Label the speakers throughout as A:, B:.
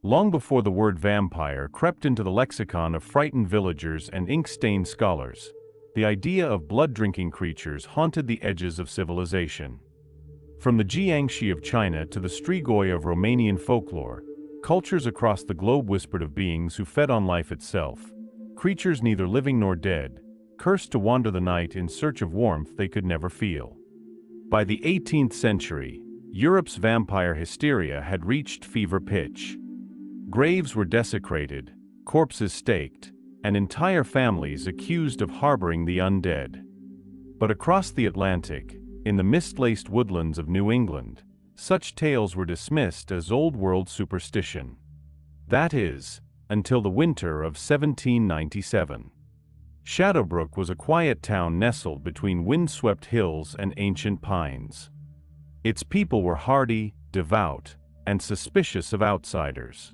A: Long before the word vampire crept into the lexicon of frightened villagers and ink-stained scholars, the idea of blood-drinking creatures haunted the edges of civilization. From the Jiangxi of China to the Strigoi of Romanian folklore, cultures across the globe whispered of beings who fed on life itself, creatures neither living nor dead, cursed to wander the night in search of warmth they could never feel. By the 18th century, Europe's vampire hysteria had reached fever pitch. Graves were desecrated, corpses staked, and entire families accused of harboring the undead. But across the Atlantic, in the mist-laced woodlands of New England, such tales were dismissed as old-world superstition. That is, until the winter of 1797. Shadowbrook was a quiet town nestled between windswept hills and ancient pines. Its people were hardy, devout, and suspicious of outsiders.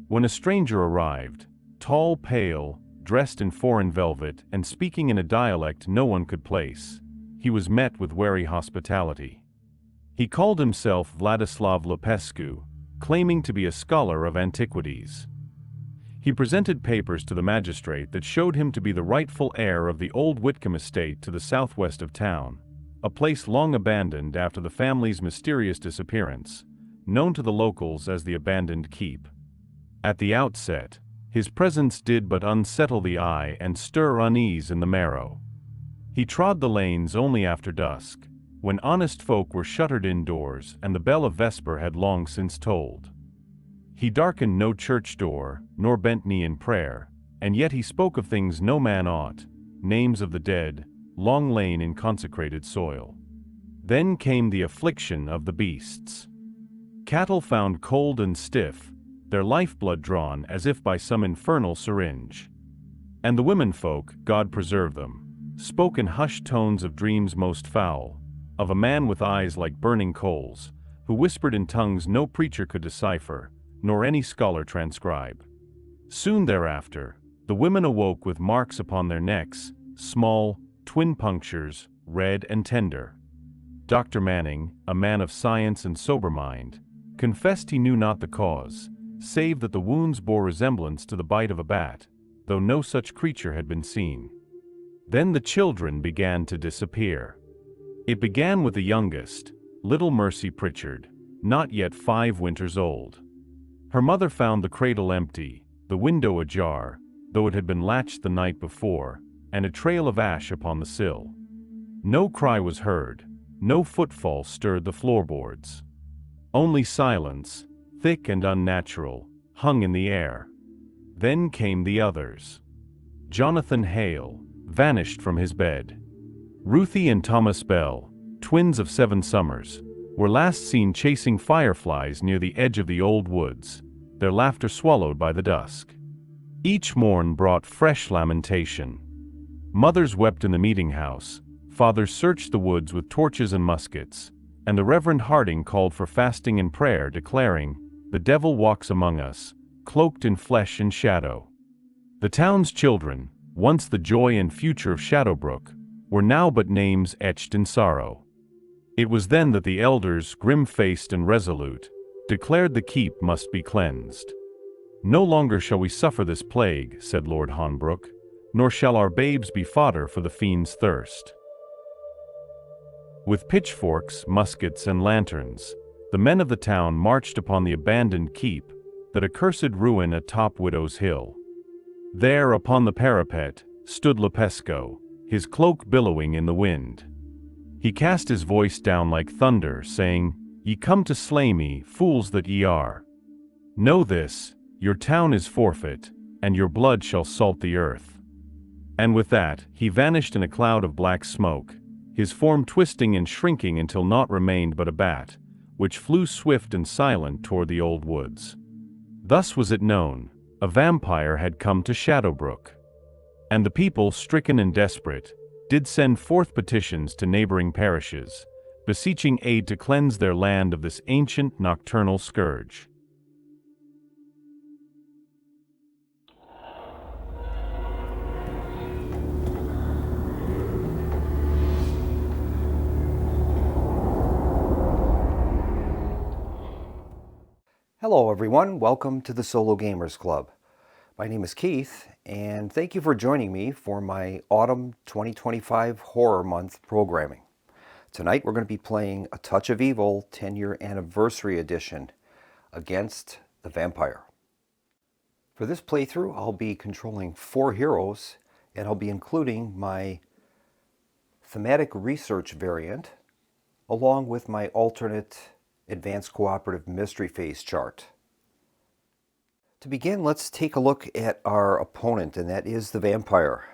A: When a stranger arrived, tall, pale, dressed in foreign velvet and speaking in a dialect no one could place, he was met with wary hospitality. He called himself Vladislav Lupescu, claiming to be a scholar of antiquities. He presented papers to the magistrate that showed him to be the rightful heir of the old Whitcomb estate to the southwest of town, a place long abandoned after the family's mysterious disappearance, known to the locals as the abandoned keep. At the outset, his presence did but unsettle the eye and stir unease in the marrow. He trod the lanes only after dusk, when honest folk were shuttered indoors and the bell of vesper had long since tolled. He darkened no church door, nor bent knee in prayer, and yet he spoke of things no man ought, names of the dead, long lain in consecrated soil. Then came the affliction of the beasts. Cattle found cold and stiff, their lifeblood drawn as if by some infernal syringe. And the womenfolk, God preserve them, spoke in hushed tones of dreams most foul, of a man with eyes like burning coals, who whispered in tongues no preacher could decipher, nor any scholar transcribe. Soon thereafter, the women awoke with marks upon their necks, small, twin punctures, red and tender. Dr. Manning, a man of science and sober mind, confessed he knew not the cause, save that the wounds bore resemblance to the bite of a bat, though no such creature had been seen. Then the children began to disappear. It began with the youngest, little Mercy Pritchard, not yet 5 winters old. Her mother found the cradle empty, the window ajar, though it had been latched the night before, and a trail of ash upon the sill. No cry was heard, no footfall stirred the floorboards. Only silence, thick and unnatural, hung in the air. Then came the others. Jonathan Hale vanished from his bed. Ruthie and Thomas Bell, twins of 7 summers, were last seen chasing fireflies near the edge of the old woods, their laughter swallowed by the dusk. Each morn brought fresh lamentation. Mothers wept in the meeting house, fathers searched the woods with torches and muskets, and the Reverend Harding called for fasting and prayer, declaring, "The devil walks among us, cloaked in flesh and shadow." The town's children, once the joy and future of Shadowbrook, were now but names etched in sorrow. It was then that the elders, grim-faced and resolute, declared the keep must be cleansed. "No longer shall we suffer this plague," said Lord Honbrook, "nor shall our babes be fodder for the fiend's thirst." With pitchforks, muskets, and lanterns, the men of the town marched upon the abandoned keep, that accursed ruin atop Widow's Hill. There, upon the parapet, stood Lupescu, his cloak billowing in the wind. He cast his voice down like thunder, saying, "Ye come to slay me, fools that ye are. Know this, your town is forfeit, and your blood shall salt the earth." And with that, he vanished in a cloud of black smoke, his form twisting and shrinking until naught remained but a bat, which flew swift and silent toward the old woods. Thus was it known, a vampire had come to Shadowbrook. And the people, stricken and desperate, did send forth petitions to neighboring parishes, beseeching aid to cleanse their land of this ancient nocturnal scourge.
B: Hello everyone, welcome to the Solo Gamers Club. My name is Keith, and thank you for joining me for my Autumn 2025 Horror Month programming. Tonight we're going to be playing A Touch of Evil 10-year Anniversary Edition against the Vampire. For this playthrough, I'll be controlling 4 heroes, and I'll be including my Thematic Research variant, along with my alternate Advanced Cooperative Mystery Phase chart. To begin, let's take a look at our opponent, and that is the Vampire.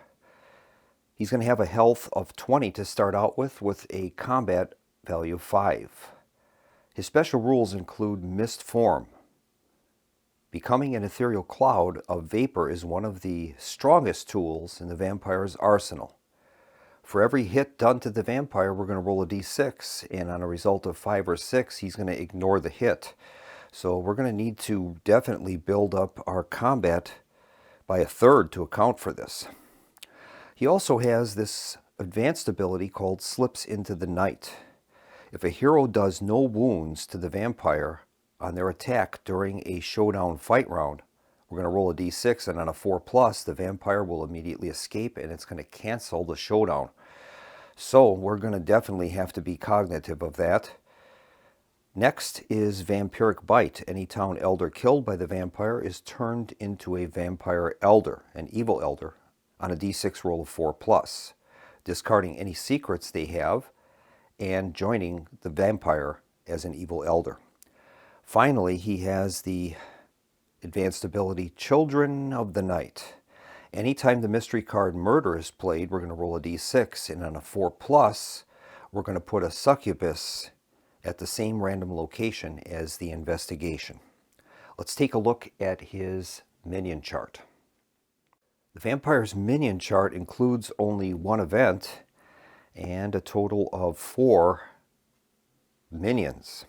B: He's going to have a health of 20 to start out with a combat value of 5. His special rules include Mist Form. Becoming an ethereal cloud of vapor is one of the strongest tools in the Vampire's arsenal. For every hit done to the Vampire, we're going to roll a d6, and on a result of 5 or 6, he's going to ignore the hit. So we're going to need to definitely build up our combat by 1/3 to account for this. He also has this advanced ability called Slips into the Night. If a hero does no wounds to the Vampire on their attack during a showdown fight round, we're going to roll a d6, and on a 4+, the Vampire will immediately escape, and it's going to cancel the showdown. So we're going to definitely have to be cognitive of that. Next is Vampiric Bite. Any town elder killed by the Vampire is turned into a Vampire Elder, an evil elder, on a d6 roll of 4+, discarding any secrets they have and joining the Vampire as an evil elder. Finally, he has the advanced ability Children of the Night. Anytime the mystery card Murder is played, we're going to roll a d6, and on a 4+, we're going to put a succubus at the same random location as the investigation. Let's take a look at his minion chart. The Vampire's minion chart includes only 1 event and a total of 4 minions.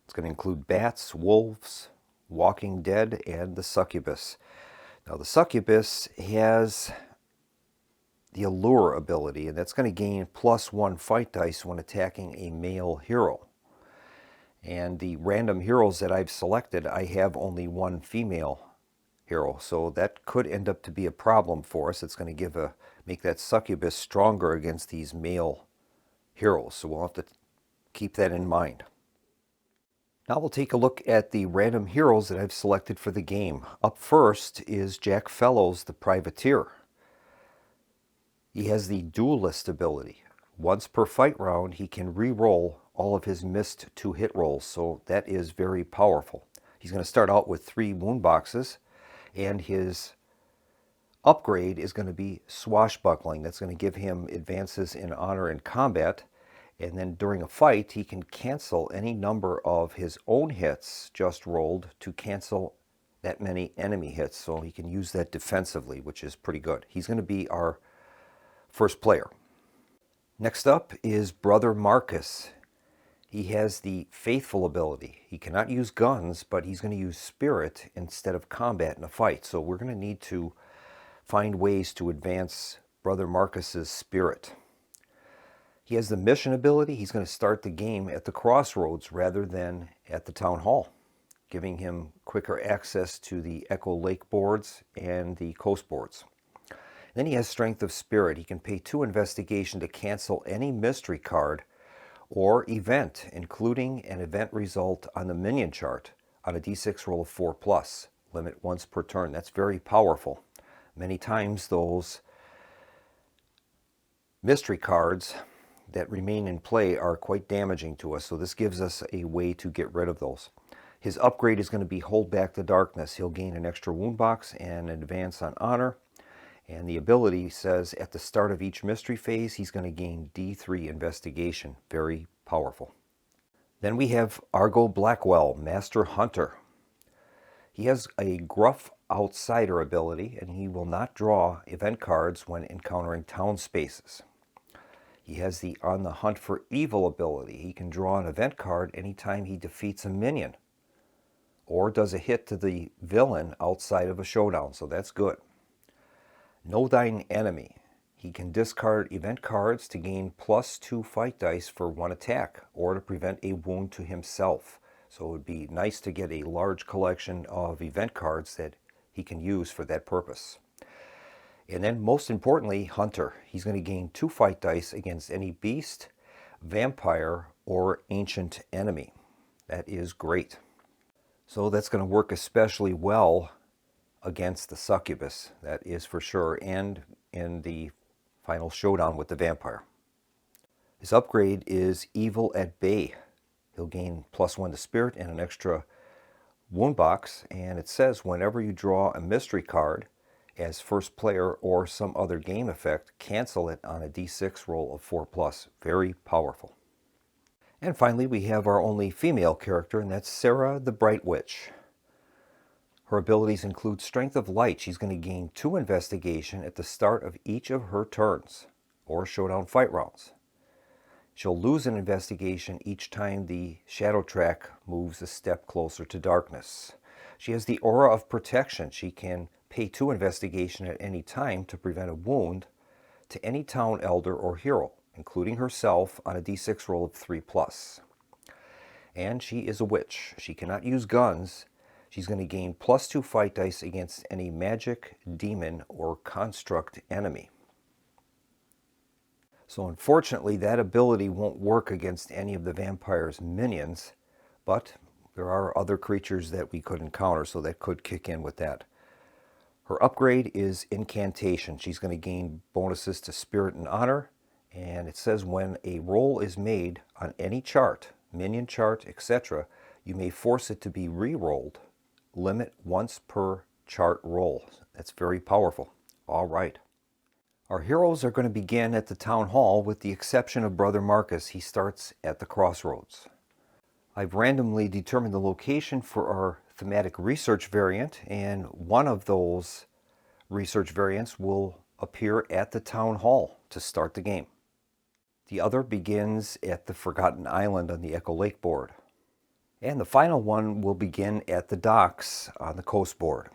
B: It's going to include bats, wolves, Walking Dead, and the succubus. Now the succubus has the allure ability, and that's going to gain +1 fight dice when attacking a male hero. And the random heroes that I've selected, I have only 1 female hero, so that could end up to be a problem for us. It's going to make that succubus stronger against these male heroes, so we'll have to keep that in mind. Now we'll take a look at the random heroes that I've selected for the game. Up first is Jack Fellows, the Privateer. He has the Duelist ability. Once per fight round, he can re-roll all of his missed 2 hit rolls, so that is very powerful. He's going to start out with 3 wound boxes, and his upgrade is going to be Swashbuckling. That's going to give him advances in honor and combat. And then during a fight, he can cancel any number of his own hits just rolled to cancel that many enemy hits. So he can use that defensively, which is pretty good. He's going to be our first player. Next up is Brother Marcus. He has the Faithful ability. He cannot use guns, but he's going to use spirit instead of combat in a fight. So we're going to need to find ways to advance Brother Marcus's spirit. He has the Mission ability. He's going to start the game at the crossroads rather than at the town hall, giving him quicker access to the Echo Lake boards and the coast boards. Then he has Strength of Spirit. He can pay 2 investigation to cancel any mystery card or event, including an event result on the minion chart on a d6 roll of 4+, limit once per turn. That's very powerful. Many times those mystery cards that remain in play are quite damaging to us, so this gives us a way to get rid of those. His upgrade is going to be Hold Back the Darkness. He'll gain an extra wound box and an advance on honor. And the ability says at the start of each mystery phase, he's going to gain D3 investigation. Very powerful. Then we have Argo Blackwell, Master Hunter. He has a Gruff Outsider ability, and he will not draw event cards when encountering town spaces. He has the On the Hunt for Evil ability. He can draw an event card anytime he defeats a minion or does a hit to the villain outside of a showdown, so that's good. Know Thine Enemy. He can discard event cards to gain +2 fight dice for 1 attack or to prevent a wound to himself. So it would be nice to get a large collection of event cards that he can use for that purpose. And then most importantly, Hunter. He's going to gain 2 fight dice against any beast, vampire, or ancient enemy. That is great. So that's going to work especially well against the succubus, that is for sure, and in the final showdown with the vampire. His upgrade is Evil at Bay. He'll gain +1 to Spirit and an extra wound box, and it says whenever you draw a mystery card as first player or some other game effect, cancel it on a d6 roll of 4+. Very powerful. And finally, we have our only female character, and that's Sarah the Bright Witch. Her abilities include Strength of Light. She's going to gain 2 investigation at the start of each of her turns, or showdown fight rounds. She'll lose an investigation each time the shadow track moves a step closer to darkness. She has the Aura of Protection. She can pay 2 investigation at any time to prevent a wound to any town elder or hero, including herself, on a d6 roll of 3+. And she is a witch. She cannot use guns. She's going to gain +2 fight dice against any magic, demon, or construct enemy. So unfortunately, that ability won't work against any of the vampire's minions, but there are other creatures that we could encounter, so that could kick in with that. Her upgrade is Incantation. She's going to gain bonuses to Spirit and Honor, and it says when a roll is made on any chart, minion chart, etc., you may force it to be re-rolled. Limit once per chart roll. That's very powerful. All right. Our heroes are going to begin at the town hall with the exception of Brother Marcus. He starts at the crossroads. I've randomly determined the location for our thematic research variant, and one of those research variants will appear at the town hall to start the game. The other begins at the Forgotten Island on the Echo Lake board. And the final one will begin at the docks on the coast board.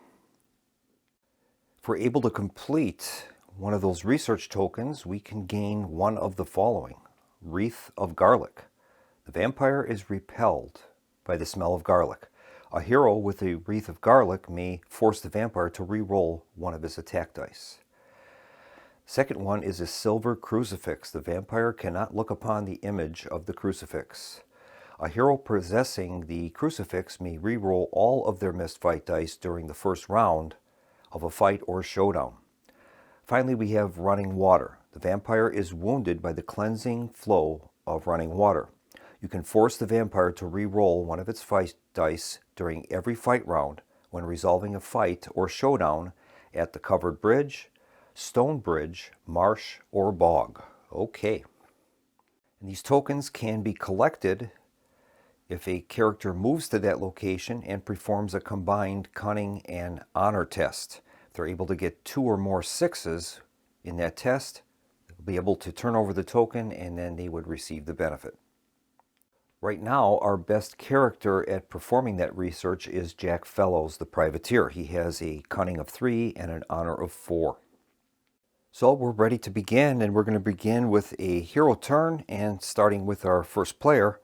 B: If we're able to complete one of those research tokens, we can gain one of the following. Wreath of Garlic. The vampire is repelled by the smell of garlic. A hero with a Wreath of Garlic may force the vampire to re-roll one of his attack dice. Second one is a Silver Crucifix. The vampire cannot look upon the image of the crucifix. A hero possessing the crucifix may re-roll all of their missed fight dice during the first round of a fight or showdown. Finally, we have Running Water. The vampire is wounded by the cleansing flow of running water. You can force the vampire to re-roll one of its fight dice during every fight round when resolving a fight or showdown at the covered bridge, stone bridge, marsh, or bog. Okay. And these tokens can be collected if a character moves to that location and performs a combined Cunning and Honor test. If they're able to get 2 or more 6s in that test, they'll be able to turn over the token and then they would receive the benefit. Right now, our best character at performing that research is Jack Fellows, the privateer. He has a Cunning of 3 and an Honor of 4. So we're ready to begin, and we're going to begin with a hero turn and starting with our first player,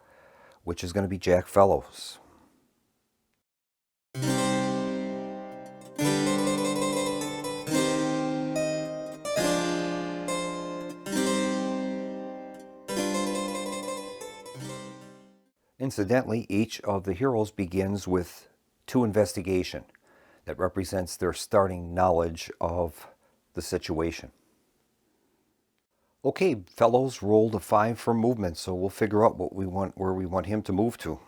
B: which is going to be Jack Fellows. Incidentally, each of the heroes begins with 2 investigation. That represents their starting knowledge of the situation. Okay, Fellows rolled a 5 for movement, so we'll figure out what we want, where we want him to move to.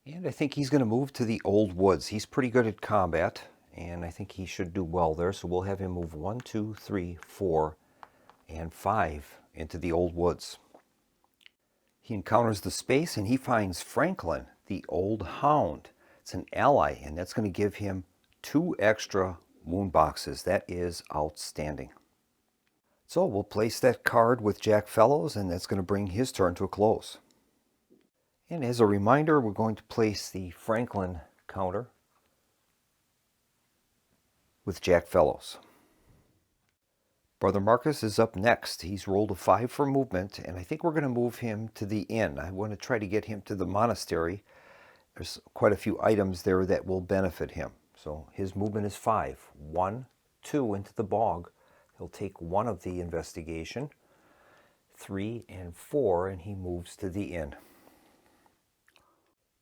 B: And I think he's going to move to the Old Woods. He's pretty good at combat, and I think he should do well there. So we'll have him move 1, 2, 3, 4, and 5 into the Old Woods. He encounters the space, and he finds Franklin, the Old Hound. It's an ally, and that's going to give him 2 extra wound boxes. That is outstanding. So we'll place that card with Jack Fellows, and that's going to bring his turn to a close. And as a reminder, we're going to place the Franklin counter with Jack Fellows. Brother Marcus is up next. He's rolled a 5 for movement, and I think we're going to move him to the inn. I want to try to get him to the monastery, There's quite a few items there that will benefit him. So his movement is 5. 1, 2 into the bog. He'll take 1 of the investigation. 3 and 4, and he moves to the inn.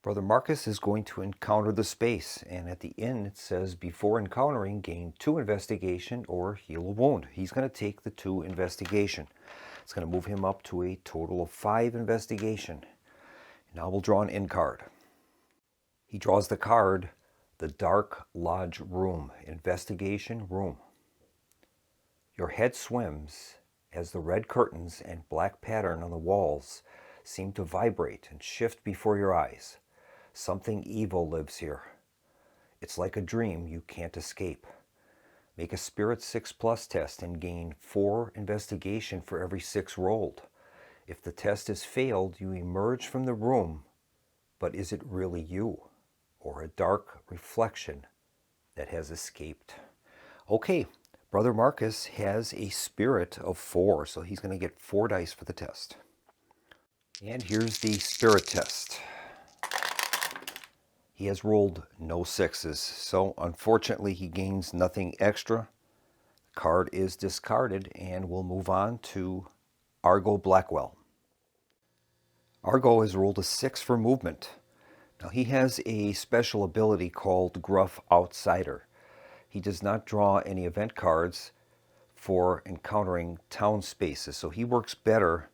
B: Brother Marcus is going to encounter the space, and at the inn it says before encountering, gain 2 investigation or heal a wound. He's going to take the 2 investigation. It's going to move him up to a total of 5 investigation. Now we'll draw an inn card. He draws the card, the Dark Lodge Room, Investigation Room. Your head swims as the red curtains and black pattern on the walls seem to vibrate and shift before your eyes. Something evil lives here. It's like a dream you can't escape. Make a Spirit 6+ test and gain 4 investigation for every 6 rolled. If the test is failed, you emerge from the room, but is it really you, or a dark reflection that has escaped? Okay, Brother Marcus has a Spirit of 4, so he's going to get 4 dice for the test. And here's the Spirit test. He has rolled no 6s, so unfortunately he gains nothing extra. The card is discarded, and we'll move on to Argo Blackwell. Argo has rolled a 6 for movement. Now he has a special ability called Gruff Outsider. He does not draw any event cards for encountering town spaces, so he works better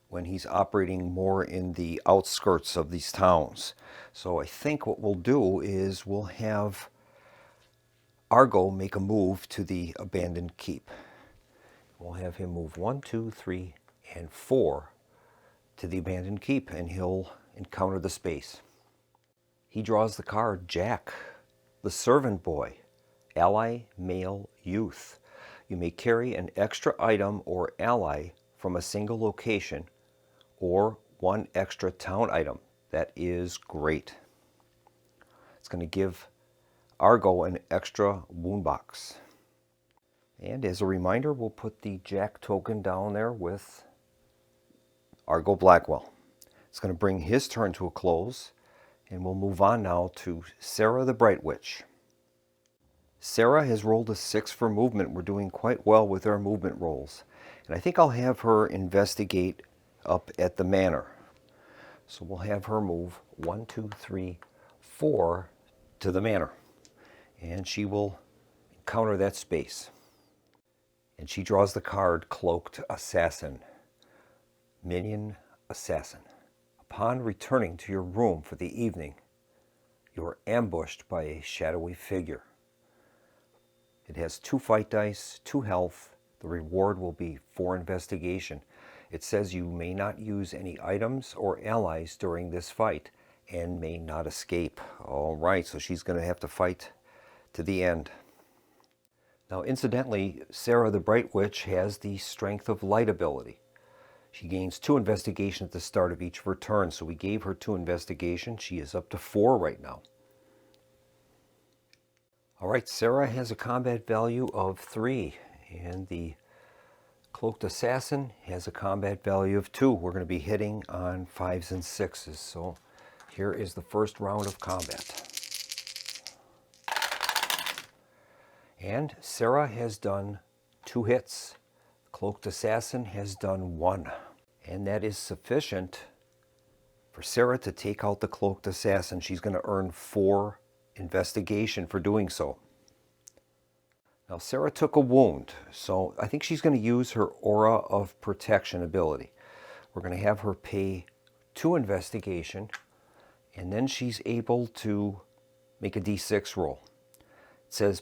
B: when he's operating more in the outskirts of these towns. So I think what we'll do is we'll have Argo make a move to the abandoned keep. We'll have him move 1, 2, 3, and 4 to the abandoned keep, and he'll encounter the space. He draws the card Jack, the servant boy, ally male youth. You may carry an extra item or ally from a single location or 1 extra town item. That is great. It's going to give Argo an extra wound box. And as a reminder, we'll put the Jack token down there with Argo Blackwell. It's going to bring his turn to a close, and we'll move on now to Sarah the Bright Witch. Sarah has rolled a 6 for movement. We're doing quite well with our movement rolls. And I think I'll have her investigate up at the manor. So we'll have her move 1, 2, 3, 4 to the manor. And she will encounter that space. And she draws the card Cloaked Assassin. Minion Assassin. Upon returning to your room for the evening, you are ambushed by a shadowy figure. It has 2 fight dice, 2 health. The reward will be 4 investigation. It says you may not use any items or allies during this fight and may not escape. All right, so she's going to have to fight to the end. Now, incidentally, Sarah the Bright Witch has the Strength of Light ability. She gains 2 investigation at the start of each of her turns, so we gave her 2 investigation. She is up to 4 right now. All right, Sarah has a combat value of 3, and the Cloaked Assassin has a combat value of 2. We're going to be hitting on 5s and 6s, so here is the first round of combat. And Sarah has done 2 hits. Cloaked Assassin has done 1. And that is sufficient for Sarah to take out the Cloaked Assassin. She's going to earn 4 investigation for doing so. Now Sarah took a wound, so I think she's going to use her Aura of Protection ability. We're going to have her pay 2 investigation, and then she's able to make a d6 roll. It says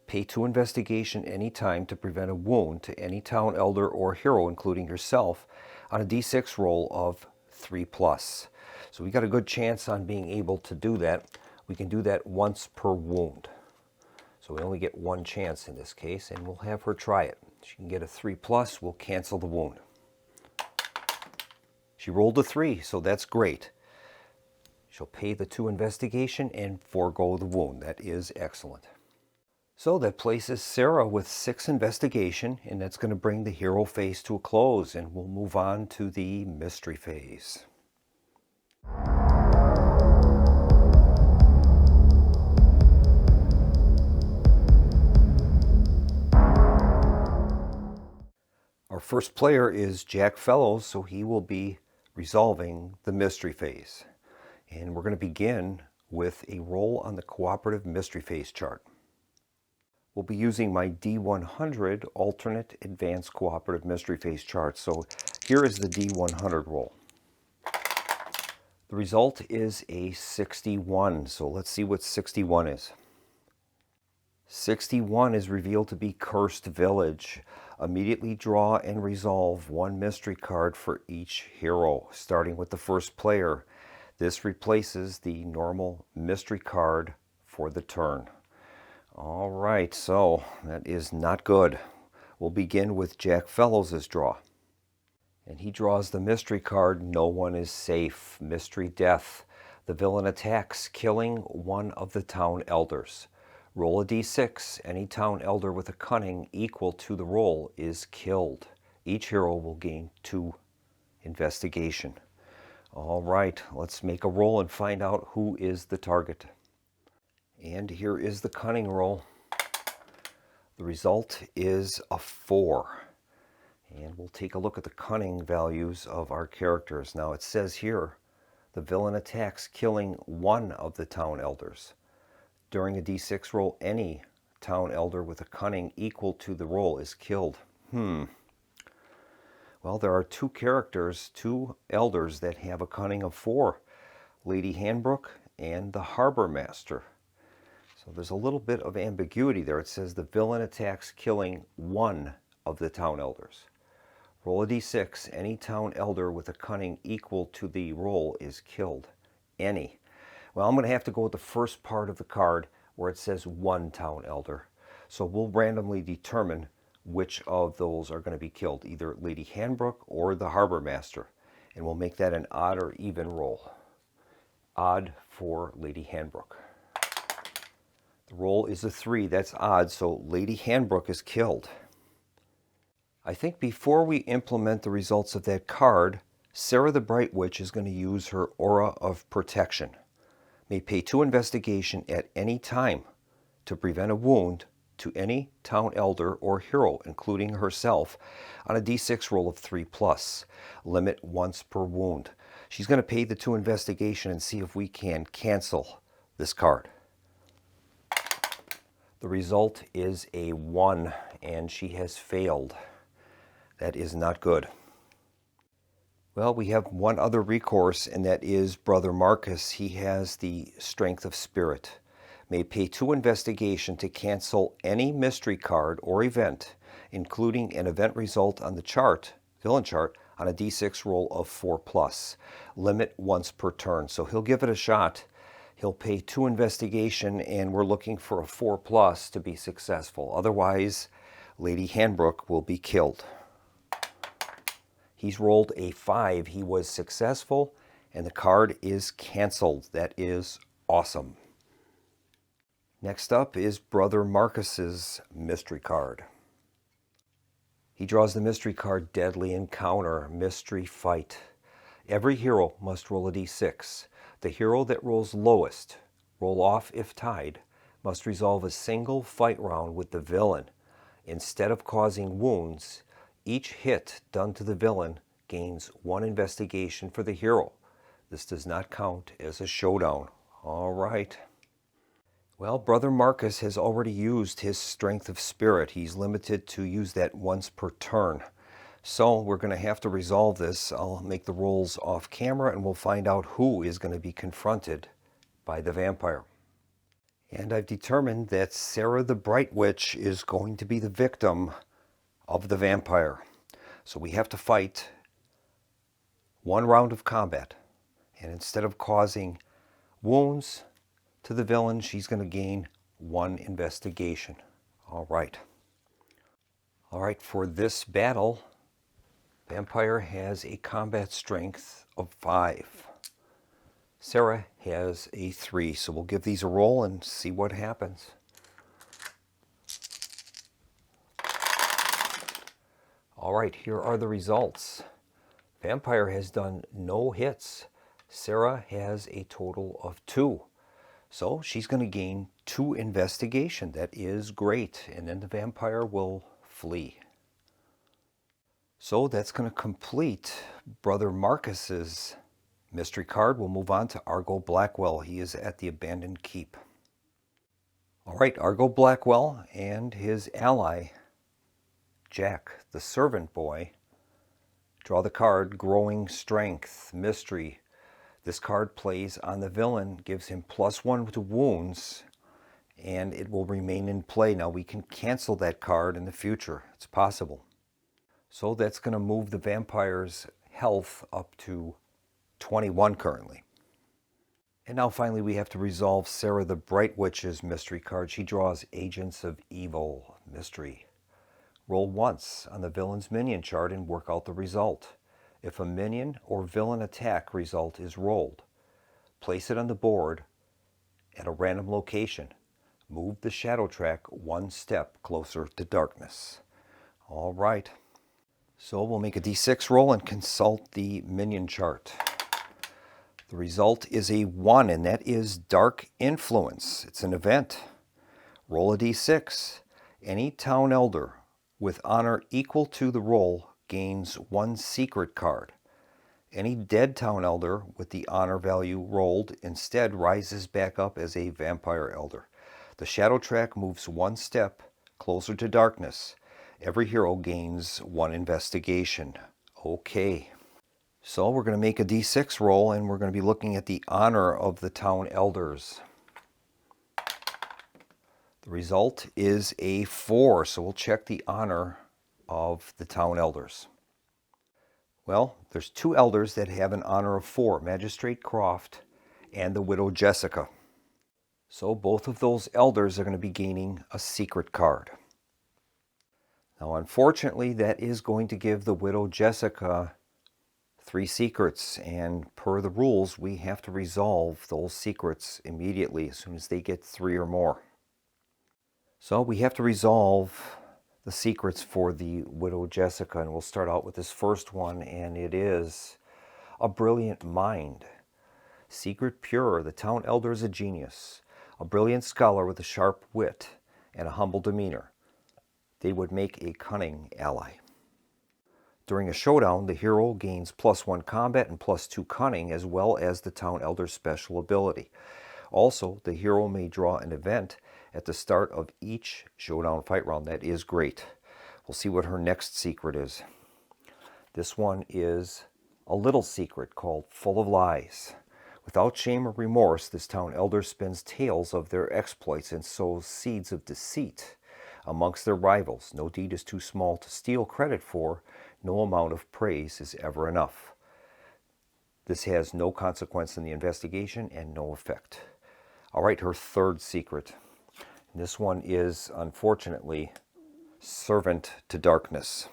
B: pay 2 investigation anytime to prevent a wound to any town elder or hero, including yourself, on a d6 roll of 3+. So we got a good chance on being able to do that. We can do that once per wound. So we only get 1 chance in this case, and we'll have her try it. She can get a 3+, we'll cancel the wound. She rolled a 3, so that's great. She'll pay the 2 investigation and forego the wound. That is excellent. So that places Sarah with 6 investigation, and that's going to bring the hero phase to a close, and we'll move on to the mystery phase. Our first player is Jack Fellows, so he will be resolving the mystery phase. And we're going to begin with a roll on the cooperative mystery phase chart. We'll be using my D100 alternate advanced cooperative mystery phase chart. So here is the D100 roll. The result is a 61. So let's see what 61 is. 61 is revealed to be Cursed Village. Immediately draw and resolve one mystery card for each hero, starting with the first player. This replaces the normal mystery card for the turn. All right, so that is not good. We'll begin with Jack Fellows' draw. And he draws the mystery card, No One is Safe, Mystery Death. The villain attacks, killing one of the town elders. Roll a d6. Any town elder with a cunning equal to the roll is killed. Each hero will gain 2 investigation. All right, let's make a roll and find out who is the target. And here is the cunning roll. The result is a 4. And we'll take a look at the cunning values of our characters. Now it says here, the villain attacks, killing one of the town elders. During a d6 roll, any town elder with a cunning equal to the roll is killed. Well, there are 2 characters, 2 elders that have a cunning of 4. Lady Handbrook and the Harbor Master. So there's a little bit of ambiguity there. It says the villain attacks, killing one of the town elders. Roll a d6. Any town elder with a cunning equal to the roll is killed. Any. Well, I'm going to have to go with the first part of the card where it says one town elder. So we'll randomly determine which of those are going to be killed, either Lady Handbrook or the Harbor Master. And we'll make that an odd or even roll. Odd for Lady Handbrook. The roll is a 3. That's odd, so Lady Handbrook is killed. I think before we implement the results of that card, Sarah the Bright Witch is going to use her Aura of Protection. May pay 2 investigation at any time to prevent a wound to any town elder or hero, including herself, on a d6 roll of 3+. Limit once per wound. She's going to pay the 2 investigation and see if we can cancel this card. The result is a 1, and she has failed. That is not good. Well, we have one other recourse, and that is Brother Marcus. He has the Strength of Spirit. May pay 2 investigation to cancel any mystery card or event, including an event result on the chart, villain chart, on a d6 roll of 4+. Limit once per turn. So he'll give it a shot. He'll pay 2 investigation, and we're looking for a 4+ to be successful. Otherwise, Lady Handbrook will be killed. He's rolled a 5. He was successful, and the card is canceled. That is awesome. Next up is Brother Marcus's mystery card. He draws the mystery card Deadly Encounter, Mystery Fight. Every hero must roll a d6. The hero that rolls lowest, roll off if tied, must resolve a single fight round with the villain. Instead of causing wounds, each hit done to the villain gains 1 investigation for the hero. This does not count as a showdown. All right. Well, Brother Marcus has already used his Strength of Spirit. He's limited to use that once per turn. So we're going to have to resolve this. I'll make the rolls off camera, and we'll find out who is going to be confronted by the vampire. And I've determined that Sarah the Bright Witch is going to be the victim of the vampire. So we have to fight 1 round of combat. And instead of causing wounds to the villain, she's going to gain 1 investigation. All right. All right, for this battle, vampire has a combat strength of 5. Sarah has a 3. So we'll give these a roll and see what happens. All right, here are the results. Vampire has done no hits. Sarah has a total of 2. So she's going to gain 2 investigation. That is great. And then the vampire will flee. So that's going to complete Brother Marcus's mystery card. We'll move on to Argo Blackwell. He is at the abandoned keep. All right, Argo Blackwell and his ally, Jack, the servant boy, draw the card Growing Strength, Mystery. This card plays on the villain, gives him +1 to wounds, and it will remain in play. Now we can cancel that card in the future. It's possible. So that's going to move the vampire's health up to 21 currently. And now finally we have to resolve Sarah the Bright Witch's mystery card. She draws Agents of Evil, Mystery. Roll once on the villain's minion chart and work out the result. If a minion or villain attack result is rolled, place it on the board at a random location. Move the shadow track 1 step closer to darkness. All right. So we'll make a d6 roll and consult the minion chart. The result is a 1, and that is Dark Influence. It's an event. Roll a d6. Any town elder with honor equal to the roll gains 1 secret card. Any dead town elder with the honor value rolled instead rises back up as a vampire elder. The shadow track moves 1 step closer to darkness. Every hero gains 1 investigation. Okay. So we're going to make a d6 roll, and we're going to be looking at the honor of the town elders. The result is a 4, so we'll check the honor of the town elders. Well, there's 2 elders that have an honor of 4, Magistrate Croft and the Widow Jessica. So both of those elders are going to be gaining a secret card. Now, unfortunately, that is going to give the Widow Jessica 3 secrets, and per the rules, we have to resolve those secrets immediately as soon as they get 3 or more. So we have to resolve the secrets for the Widow Jessica, and we'll start out with this first one, and it is a brilliant mind. Secret pure, the town elder is a genius, a brilliant scholar with a sharp wit and a humble demeanor. They would make a cunning ally. During a showdown, the hero gains +1 combat and +2 cunning, as well as the town elder's special ability. Also, the hero may draw an event at the start of each showdown fight round. That is great. We'll see what her next secret is. This one is a little secret called Full of Lies. Without shame or remorse, this town elder spins tales of their exploits and sows seeds of deceit amongst their rivals. No deed is too small to steal credit for. No amount of praise is ever enough. This has no consequence in the investigation and no effect. All right, her third secret. This one is, unfortunately, Servant to Darkness.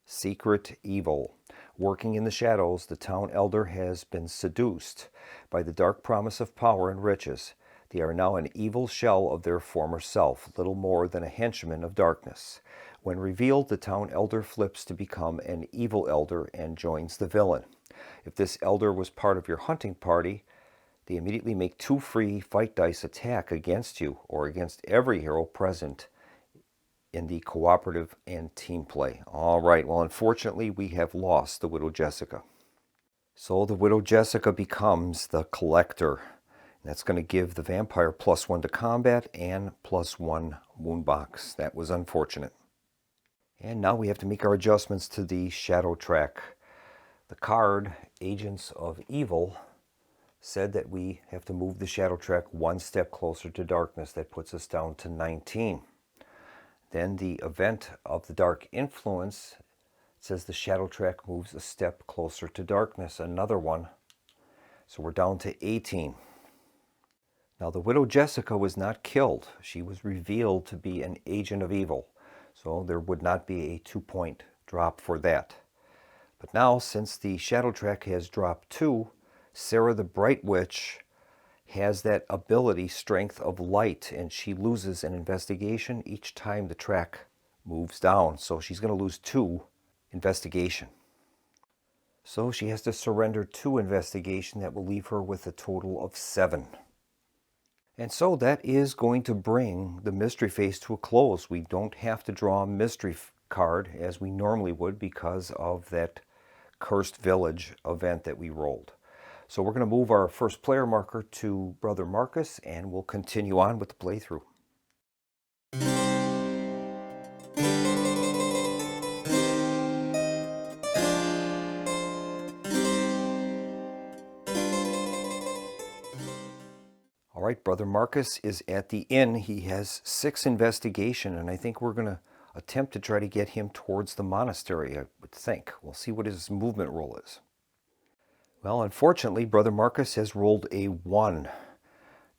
B: Secret evil. Working in the shadows, the town elder has been seduced by the dark promise of power and riches. They are now an evil shell of their former self, little more than a henchman of darkness. When revealed, the town elder flips to become an evil elder and joins the villain. If this elder was part of your hunting party, they immediately make 2 free fight dice attack against you or against every hero present in the cooperative and team play. All right, well, unfortunately, we have lost the Widow Jessica. So the Widow Jessica becomes the Collector. That's going to give the vampire +1 to combat and +1 wound box. That was unfortunate. And now we have to make our adjustments to the shadow track. The card, Agents of Evil, said that we have to move the shadow track 1 step closer to darkness. That puts us down to 19. Then the event of the Dark Influence says the shadow track moves a step closer to darkness, another 1. So we're down to 18. Now the Widow Jessica was not killed. She was revealed to be an agent of evil. So there would not be a 2-point drop for that. But now, since the shadow track has dropped 2, Sarah the Bright Witch has that ability, Strength of Light, and she loses an investigation each time the track moves down. So she's going to lose 2 investigation. So she has to surrender 2 investigation. That will leave her with a total of 7. And so that is going to bring the mystery phase to a close. We don't have to draw mystery card as we normally would because of that Cursed Village event that we rolled. So we're going to move our first player marker to Brother Marcus, and we'll continue on with the playthrough. All right, Brother Marcus is at the inn. He has 6 investigation, and I think we're going to attempt to try to get him towards the monastery, I would think. We'll see what his movement roll is. Well, unfortunately, Brother Marcus has rolled a 1.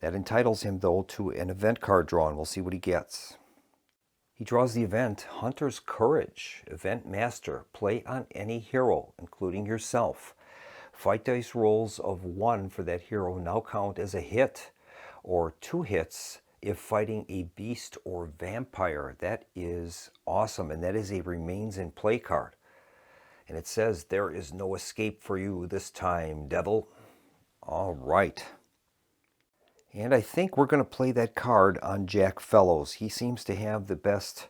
B: That entitles him, though, to an event card draw, and we'll see what he gets. He draws the event, Hunter's Courage, Event Master. Play on any hero, including yourself. Fight dice rolls of 1 for that hero now count as a hit, or 2 hits if fighting a beast or vampire. That is awesome, and that is a remains in play card. And it says, there is no escape for you this time, devil. All right. And I think we're going to play that card on Jack Fellows. He seems to have the best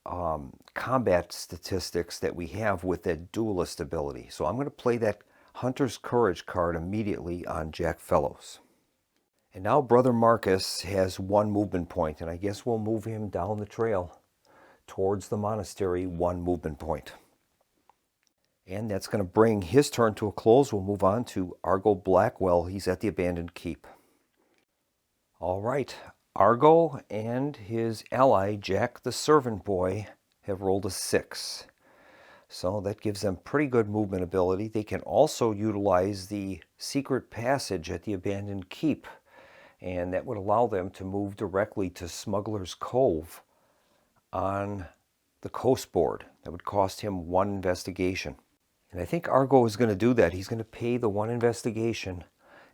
B: combat statistics that we have with that duelist ability. So I'm going to play that Hunter's Courage card immediately on Jack Fellows. And now Brother Marcus has 1 movement point, and I guess we'll move him down the trail towards the monastery, 1 movement point. And that's going to bring his turn to a close. We'll move on to Argo Blackwell. He's at the abandoned keep. All right, Argo and his ally, Jack the Servant Boy, have rolled a 6. So that gives them pretty good movement ability. They can also utilize the secret passage at the abandoned keep, and that would allow them to move directly to Smuggler's Cove on the coast board. That would cost him 1 investigation. And I think Argo is going to do that. He's going to pay the 1 investigation,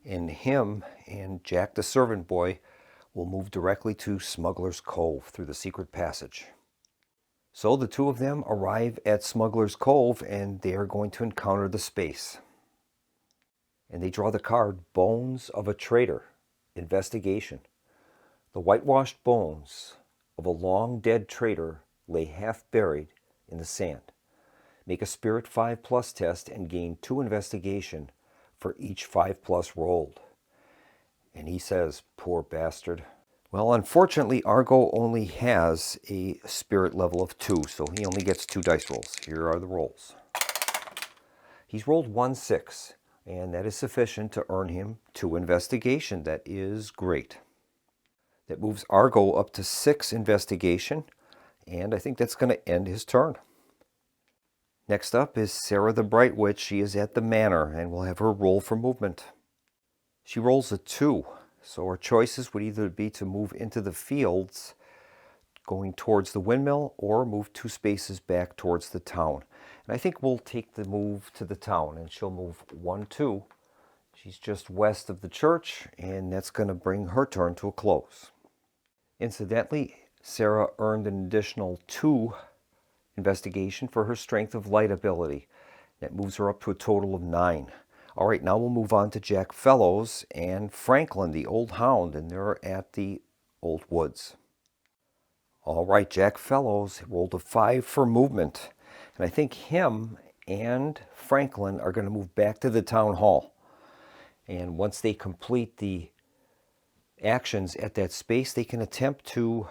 B: and him and Jack the Servant Boy will move directly to Smuggler's Cove through the secret passage. So the 2 of them arrive at Smuggler's Cove, and they are going to encounter the space. And they draw the card Bones of a Traitor. Investigation. The whitewashed bones of a long dead traitor lay half buried in the sand. Make a Spirit 5+ test and gain 2 investigation for each 5+ rolled. And he says, poor bastard. Well, unfortunately, Argo only has a Spirit level of 2, so he only gets 2 dice rolls. Here are the rolls. He's rolled 1 6, and that is sufficient to earn him 2 investigation. That is great. That moves Argo up to 6 investigation, and I think that's going to end his turn. Next up is Sarah the Bright Witch. She is at the manor, and we'll have her roll for movement. She rolls a 2, so her choices would either be to move into the fields, going towards the windmill, or move 2 spaces back towards the town. And I think we'll take the move to the town, and she'll move 1 2. She's just west of the church, and that's going to bring her turn to a close. Incidentally, Sarah earned an additional 2 investigation for her Strength of Light ability. That moves her up to a total of 9. All right, now we'll move on to Jack Fellows and Franklin, the old hound, and they're at the old woods. All right, Jack Fellows rolled a 5 for movement, and I think him and Franklin are going to move back to the town hall. And once they complete the actions at that space, they can attempt to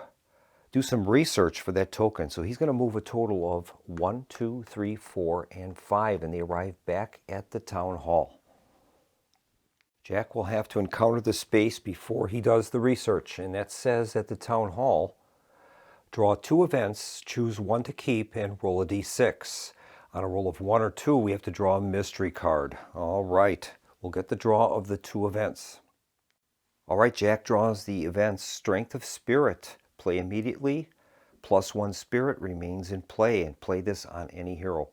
B: do some research for that token. So he's going to move a total of 1, 2, 3, 4, and 5, and they arrive back at the town hall. Jack will have to encounter the space before he does the research, and that says at the town hall, draw 2 events, choose 1 to keep, and roll a d6. On a roll of 1 or 2, we have to draw a mystery card. All right, we'll get the draw of the 2 events. All right, Jack draws the events Strength of Spirit. Play immediately. +1 Spirit remains in play, and play this on any hero.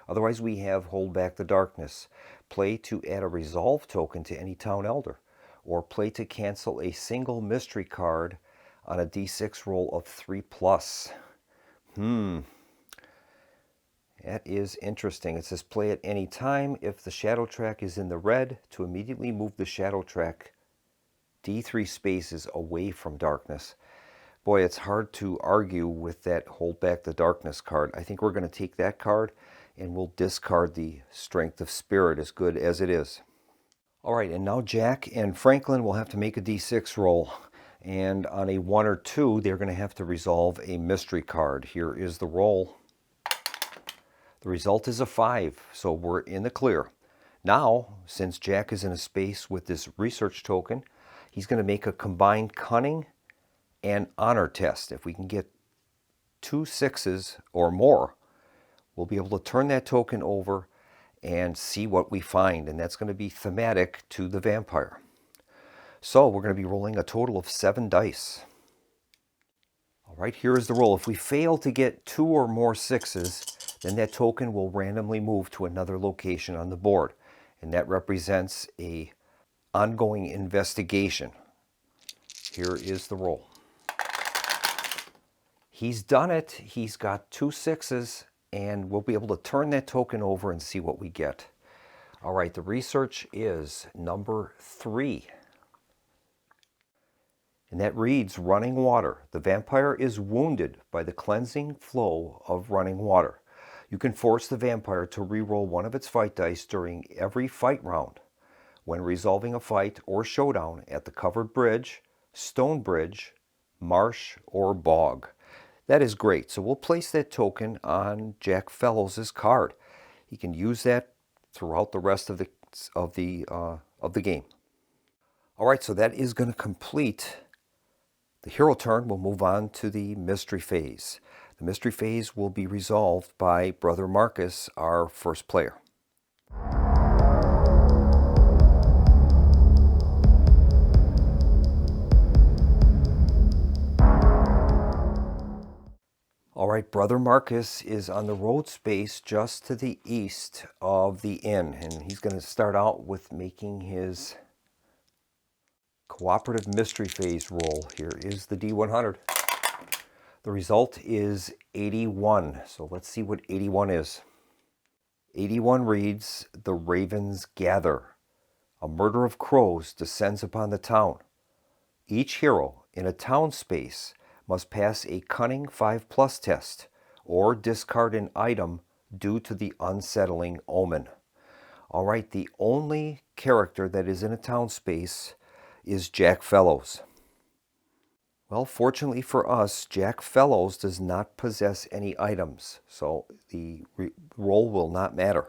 B: Otherwise, we have Hold Back the Darkness. Play to add a Resolve token to any Town Elder, or play to cancel a single mystery card on a d6 roll of 3+. That is interesting. It says play at any time. If the shadow track is in the red, to immediately move the shadow track d3 spaces away from darkness. Boy, it's hard to argue with that Hold Back the Darkness card. I think we're going to take that card and we'll discard the Strength of Spirit, as good as it is. All right, and now Jack and Franklin will have to make a d6 roll. And on a 1 or 2, they're going to have to resolve a mystery card. Here is the roll. The result is a 5, so we're in the clear. Now, since Jack is in a space with this research token, he's going to make a combined cunning and honor test. If we can get 2 6s or more, we'll be able to turn that token over and see what we find, and that's going to be thematic to the vampire. So we're going to be rolling a total of 7 dice. All right, here is the roll. If we fail to get 2 or more 6s, then that token will randomly move to another location on the board, and that represents an ongoing investigation. Here is the roll. He's done it. He's got 2 6s, and we'll be able to turn that token over and see what we get. All right, the research is number 3. And that reads, running water. The vampire is wounded by the cleansing flow of running water. You can force the vampire to re-roll one of its fight dice during every fight round when resolving a fight or showdown at the covered bridge, stone bridge, marsh, or bog. That is great. So we'll place that token on Jack Fellows' card. He can use that throughout the rest of the game. All right, so that is going to complete the hero turn. We'll move on to the mystery phase. The mystery phase will be resolved by Brother Marcus, our first player. All right, Brother Marcus is on the road space just to the east of the inn, and he's going to start out with making his cooperative mystery phase roll. Here is the D100. The result is 81, so let's see what 81 is. 81 reads, the ravens gather. A murder of crows descends upon the town. Each hero in a town space must pass a cunning 5+ test or discard an item due to the unsettling omen. All right, the only character that is in a town space is Jack Fellows. Well, fortunately for us, Jack Fellows does not possess any items, so the roll will not matter.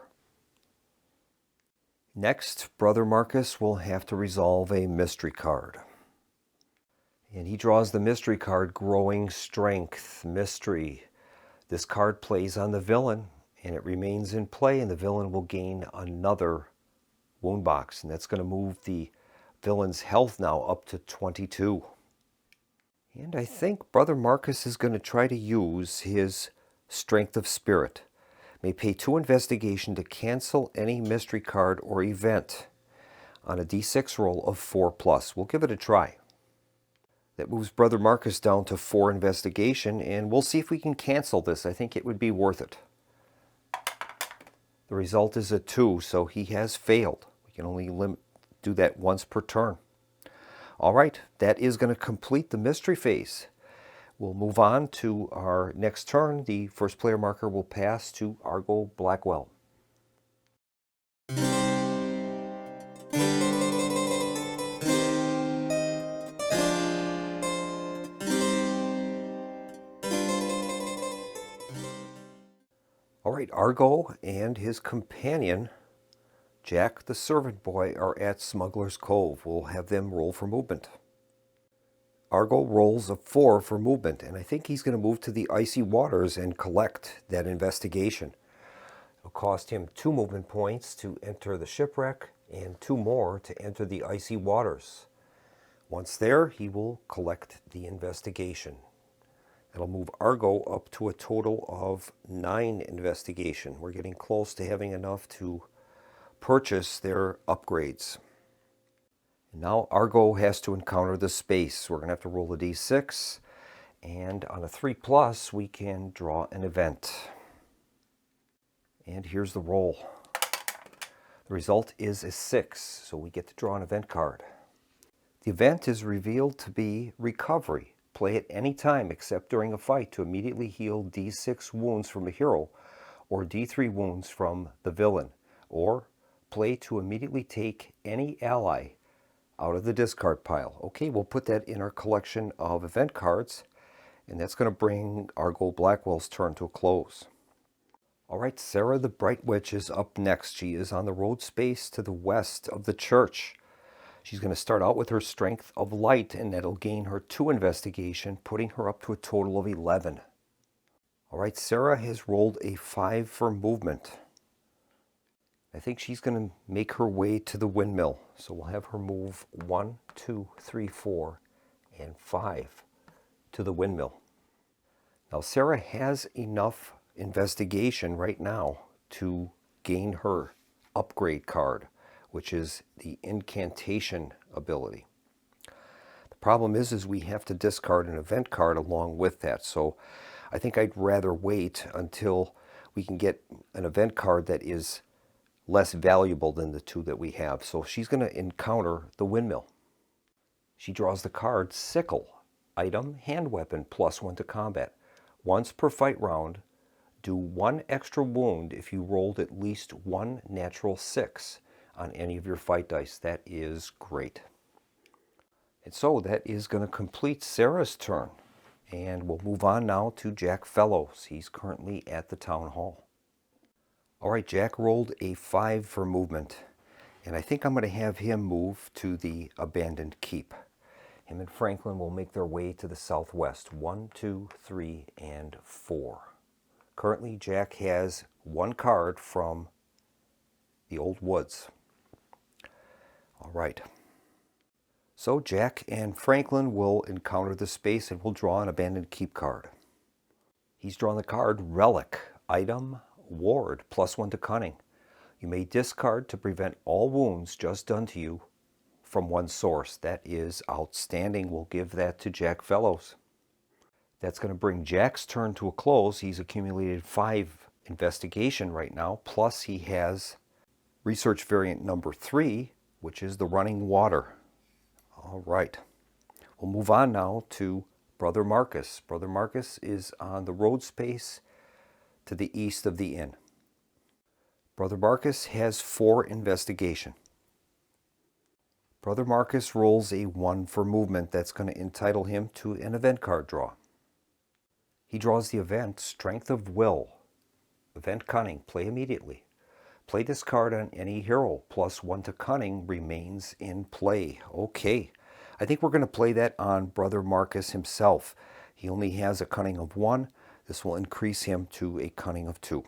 B: Next, Brother Marcus will have to resolve a mystery card. And he draws the mystery card, Growing Strength, Mystery. This card plays on the villain, and it remains in play, and the villain will gain another wound box. And that's going to move the villain's health now up to 22. And I think Brother Marcus is going to try to use his Strength of Spirit. May pay 2 investigation to cancel any mystery card or event on a d6 roll of 4+. We'll give it a try. That moves Brother Marcus down to 4 investigation, and we'll see if we can cancel this. I think it would be worth it. The result is a 2, so he has failed. We can only do that once per turn. All right, that is going to complete the mystery phase. We'll move on to our next turn. The first player marker will pass to Argo Blackwell. All right, Argo and his companion, Jack the Servant Boy, are at Smuggler's Cove. We'll have them roll for movement. Argo rolls a 4 for movement, and I think he's going to move to the icy waters and collect that investigation. It'll cost him 2 movement points to enter the shipwreck and 2 more to enter the icy waters. Once there, he will collect the investigation. That'll move Argo up to a total of 9 investigation. We're getting close to having enough to purchase their upgrades. And now Argo has to encounter the space. We're going to have to roll a d6, and on a 3+, we can draw an event. And here's the roll. The result is a 6, so we get to draw an event card. The event is revealed to be Recovery. Play at any time except during a fight to immediately heal D6 wounds from a hero or D3 wounds from the villain. Or play to immediately take any ally out of the discard pile. Okay, we'll put that in our collection of event cards, and that's going to bring Argo Blackwell's turn to a close. All right, Sarah the Bright Witch is up next. She is on the road space to the west of the church. She's going to start out with her Strength of Light, and that'll gain her 2 investigation, putting her up to a total of 11. All right, Sarah has rolled a 5 for movement. I think she's going to make her way to the windmill. So we'll have her move 1, 2, 3, 4, and 5 to the windmill. Now, Sarah has enough investigation right now to gain her upgrade card, which is the incantation ability. The problem is we have to discard an event card along with that. So I think I'd rather wait until we can get an event card that is less valuable than the 2 that we have. So she's going to encounter the windmill. She draws the card Sickle, item, hand weapon, +1 to combat. Once per fight round, do 1 extra wound if you rolled at least 1 natural 6 on any of your fight dice. That is great. And so that is going to complete Sarah's turn. And we'll move on now to Jack Fellows. He's currently at the town hall. All right, Jack rolled a 5 for movement. And I think I'm going to have him move to the abandoned keep. Him and Franklin will make their way to the southwest. 1, 2, 3, and 4. Currently, Jack has 1 card from the Old Woods. All right. So Jack and Franklin will encounter the space and will draw an abandoned keep card. He's drawn the card Relic, item, ward, +1 to cunning. You may discard to prevent all wounds just done to you from one source. That is outstanding. We'll give that to Jack Fellows. That's going to bring Jack's turn to a close. He's accumulated 5 investigation right now, plus he has research variant number 3, which is the running water. All right. We'll move on now to Brother Marcus. Brother Marcus is on the road space to the east of the inn. Brother Marcus has 4 investigation. Brother Marcus rolls a 1 for movement. That's going to entitle him to an event card draw. He draws the event Strength of Will. Event Cunning. Play immediately. Play this card on any hero. +1 to cunning remains in play. Okay. I think we're going to play that on Brother Marcus himself. He only has a cunning of 1. This will increase him to a cunning of 2.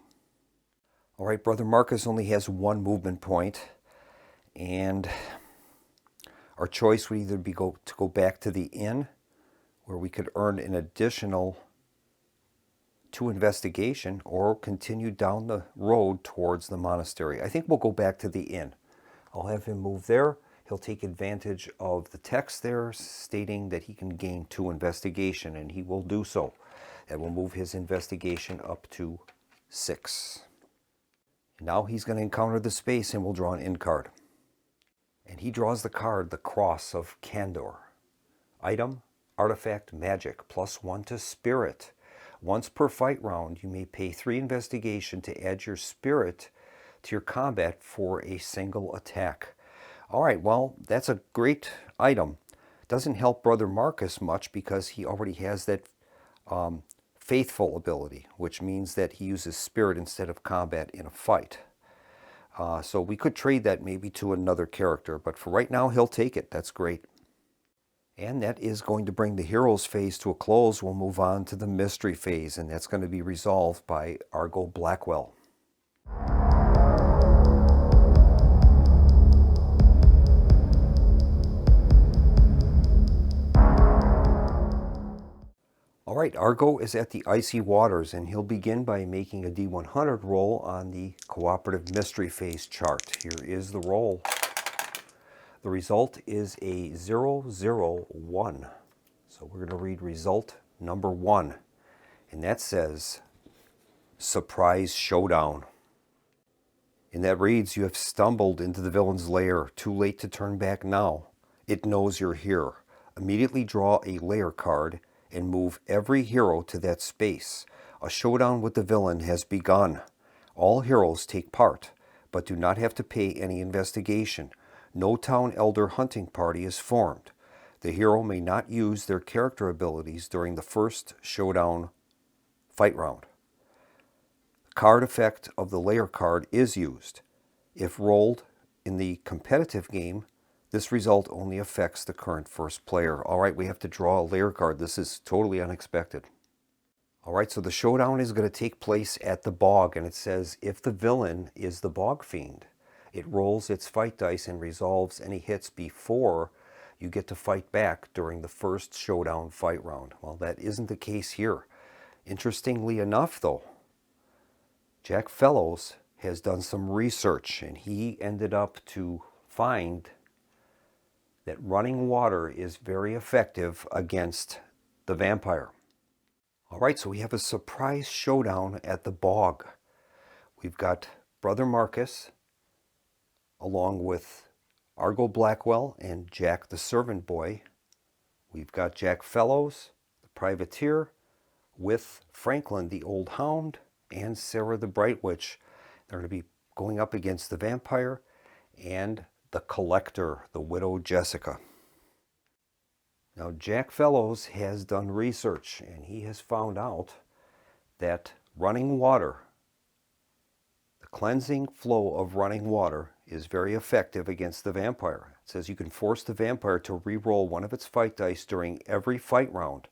B: All right, Brother Marcus only has 1 movement point, and our choice would either be to go back to the inn, where we could earn an additional 2 investigation, or continue down the road towards the monastery. I think we'll go back to the inn. I'll have him move there. He'll take advantage of the text there stating that he can gain 2 investigation, and he will do so. That will move his investigation up to 6. Now he's going to encounter the space and will draw an in card. And he draws the card, the Cross of Candor. Item, artifact, magic, +1 to spirit. Once per fight round, you may pay 3 investigation to add your spirit to your combat for a single attack. All right, well, that's a great item. Doesn't help Brother Marcus much because he already has that faithful ability, which means that he uses spirit instead of combat in a fight. So we could trade that maybe to another character, but for right now, he'll take it. That's great. And that is going to bring the Heroes phase to a close. We'll move on to the Mystery phase, and that's going to be resolved by Argo Blackwell. All right, Argo is at the Icy Waters, and he'll begin by making a D100 roll on the Cooperative Mystery phase chart. Here is the roll. The result is a 001. So we're going to read result number 1. And that says, Surprise Showdown. And that reads, you have stumbled into the villain's lair. Too late to turn back now. It knows you're here. Immediately draw a lair card and move every hero to that space. A showdown with the villain has begun. All heroes take part, but do not have to pay any investigation. No town elder hunting party is formed. The hero may not use their character abilities during the first showdown fight round. The card effect of the layer card is used. If rolled in the competitive game, this result only affects the current first player. All right, we have to draw a layer card. This is totally unexpected. All right, so the showdown is going to take place at the bog, and it says if the villain is the bog fiend, it rolls its fight dice and resolves any hits before you get to fight back during the first showdown fight round. Well, that isn't the case here. Interestingly enough, though, Jack Fellows has done some research, and he ended up to find that running water is very effective against the vampire. All right, so we have a surprise showdown at the bog. We've got Brother Marcus along with Argo Blackwell and Jack the Servant Boy. We've got Jack Fellows, the Privateer, with Franklin the Old Hound and Sarah the Bright Witch. They're going to be going up against the vampire and the Collector, the Widow Jessica. Now, Jack Fellows has done research, and he has found out that running water, the cleansing flow of running water, is very effective against the vampire. It says you can force the vampire to re-roll one of its fight dice during every fight round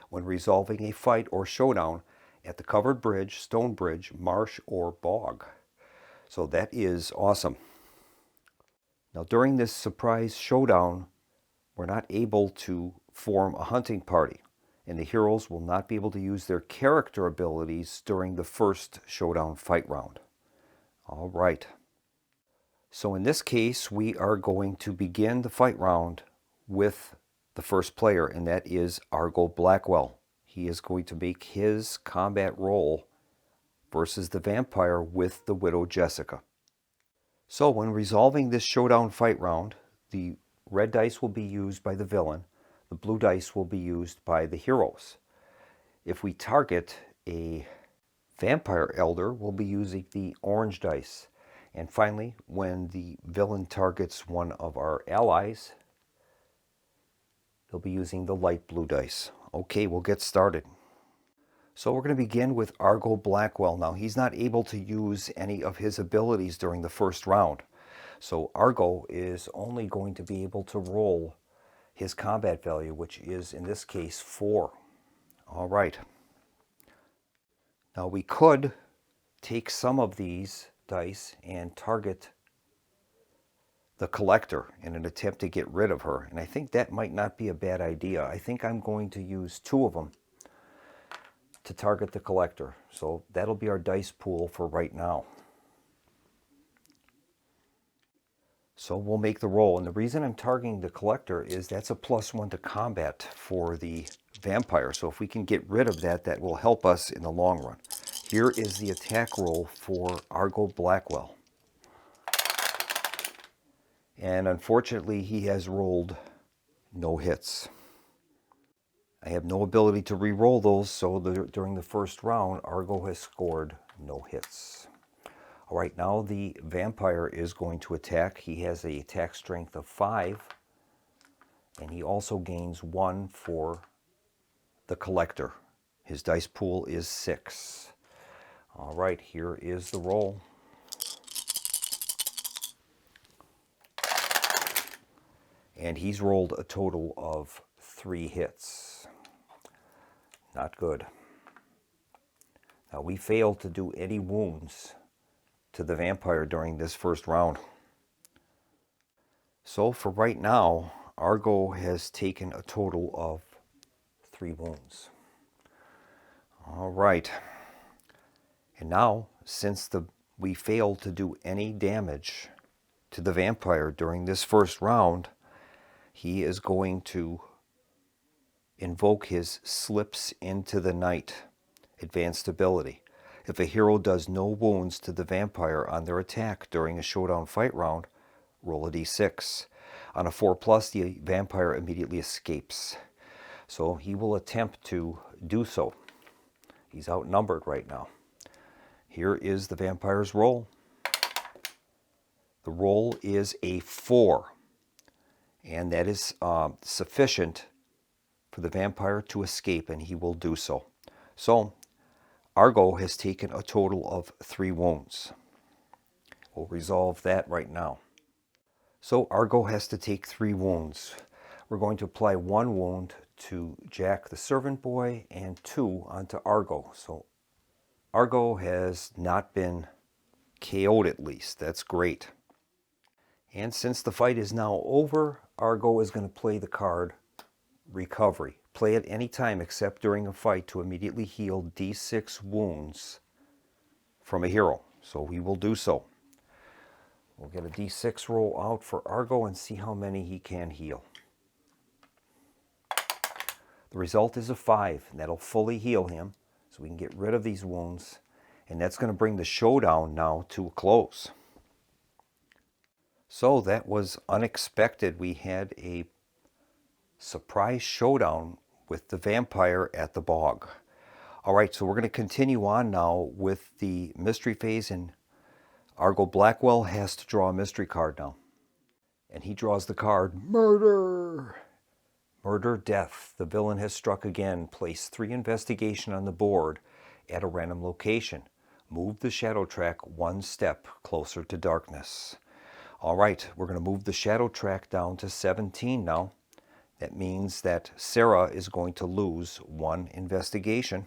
B: when resolving a fight or showdown at the covered bridge, stone bridge, marsh, or bog. So that is awesome. Now, during this surprise showdown, we're not able to form a hunting party, and the heroes will not be able to use their character abilities during the first showdown fight round. All right. So in this case, we are going to begin the fight round with the first player, and that is Argo Blackwell. He is going to make his combat roll versus the vampire with the Widow Jessica. So when resolving this showdown fight round, the red dice will be used by the villain. The blue dice will be used by the heroes. If we target a vampire elder, we'll be using the orange dice. And finally, when the villain targets one of our allies, they'll be using the light blue dice. Okay, we'll get started. So we're going to begin with Argo Blackwell. Now, he's not able to use any of his abilities during the first round. So Argo is only going to be able to roll his combat value, which is, in this case, 4. All right. Now, we could take some of these dice and target the Collector in an attempt to get rid of her. And I think that might not be a bad idea. I think I'm going to use 2 of them to target the Collector. So that'll be our dice pool for right now. So we'll make the roll. And the reason I'm targeting the Collector is that's a +1 to combat for the vampire. So if we can get rid of that, that will help us in the long run. Here is the attack roll for Argo Blackwell. And unfortunately, he has rolled no hits. I have no ability to re-roll those, so during the first round, Argo has scored no hits. All right, now the vampire is going to attack. He has an attack strength of 5, and he also gains 1 for the Collector. His dice pool is 6. All right, here is the roll. And he's rolled a total of 3 hits. Not good. Now, we failed to do any wounds to the vampire during this first round. So for right now, Argo has taken a total of 3 wounds. All right. And now, since we failed to do any damage to the vampire during this first round, he is going to invoke his Slips into the Night advanced ability. If a hero does no wounds to the vampire on their attack during a showdown fight round, roll a d6. On a 4+, the vampire immediately escapes. So he will attempt to do so. He's outnumbered right now. Here is the vampire's roll. The roll is a 4, and that is sufficient for the vampire to escape, and he will do so. So Argo has taken a total of 3 wounds. We'll resolve that right now. So Argo has to take 3 wounds. We're going to apply 1 wound to Jack the servant boy and 2 onto Argo. So Argo has not been KO'd at least. That's great. And since the fight is now over, Argo is going to play the card Recovery. Play it any time except during a fight to immediately heal D6 wounds from a hero. So we will do so. We'll get a D6 roll out for Argo and see how many he can heal. The result is a 5, and that'll fully heal him, so we can get rid of these wounds. And that's going to bring the showdown now to a close. So that was unexpected. We had a surprise showdown with the vampire at the bog. All right, so we're going to continue on now with the mystery phase, and Argo Blackwell has to draw a mystery card now. And he draws the card Murder. Murder, death. The villain has struck again. Place 3 investigation on the board at a random location. Move the shadow track 1 step closer to darkness. All right, we're going to move the shadow track down to 17 now. That means that Sarah is going to lose 1 investigation.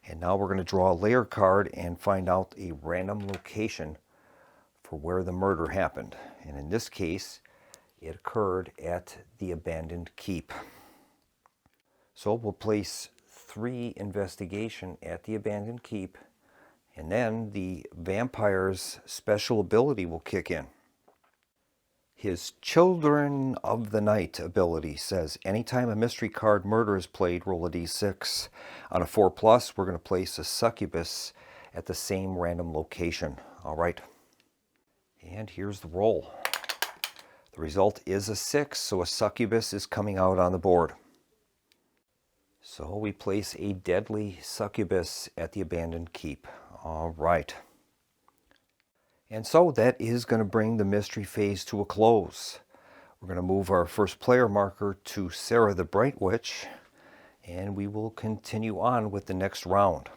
B: And now we're going to draw a layer card and find out a random location for where the murder happened. And in this case, it occurred at the abandoned keep. So we'll place 3 investigation at the abandoned keep, and then the vampire's special ability will kick in. His Children of the Night ability says, anytime a mystery card Murder is played, roll a d6. On a 4+, we're going to place a succubus at the same random location. All right. And here's the roll. The result is a 6, so a succubus is coming out on the board. So we place a deadly succubus at the abandoned keep. All right. And so that is going to bring the mystery phase to a close. We're going to move our first player marker to Sarah the Bright Witch, and we will continue on with the next round.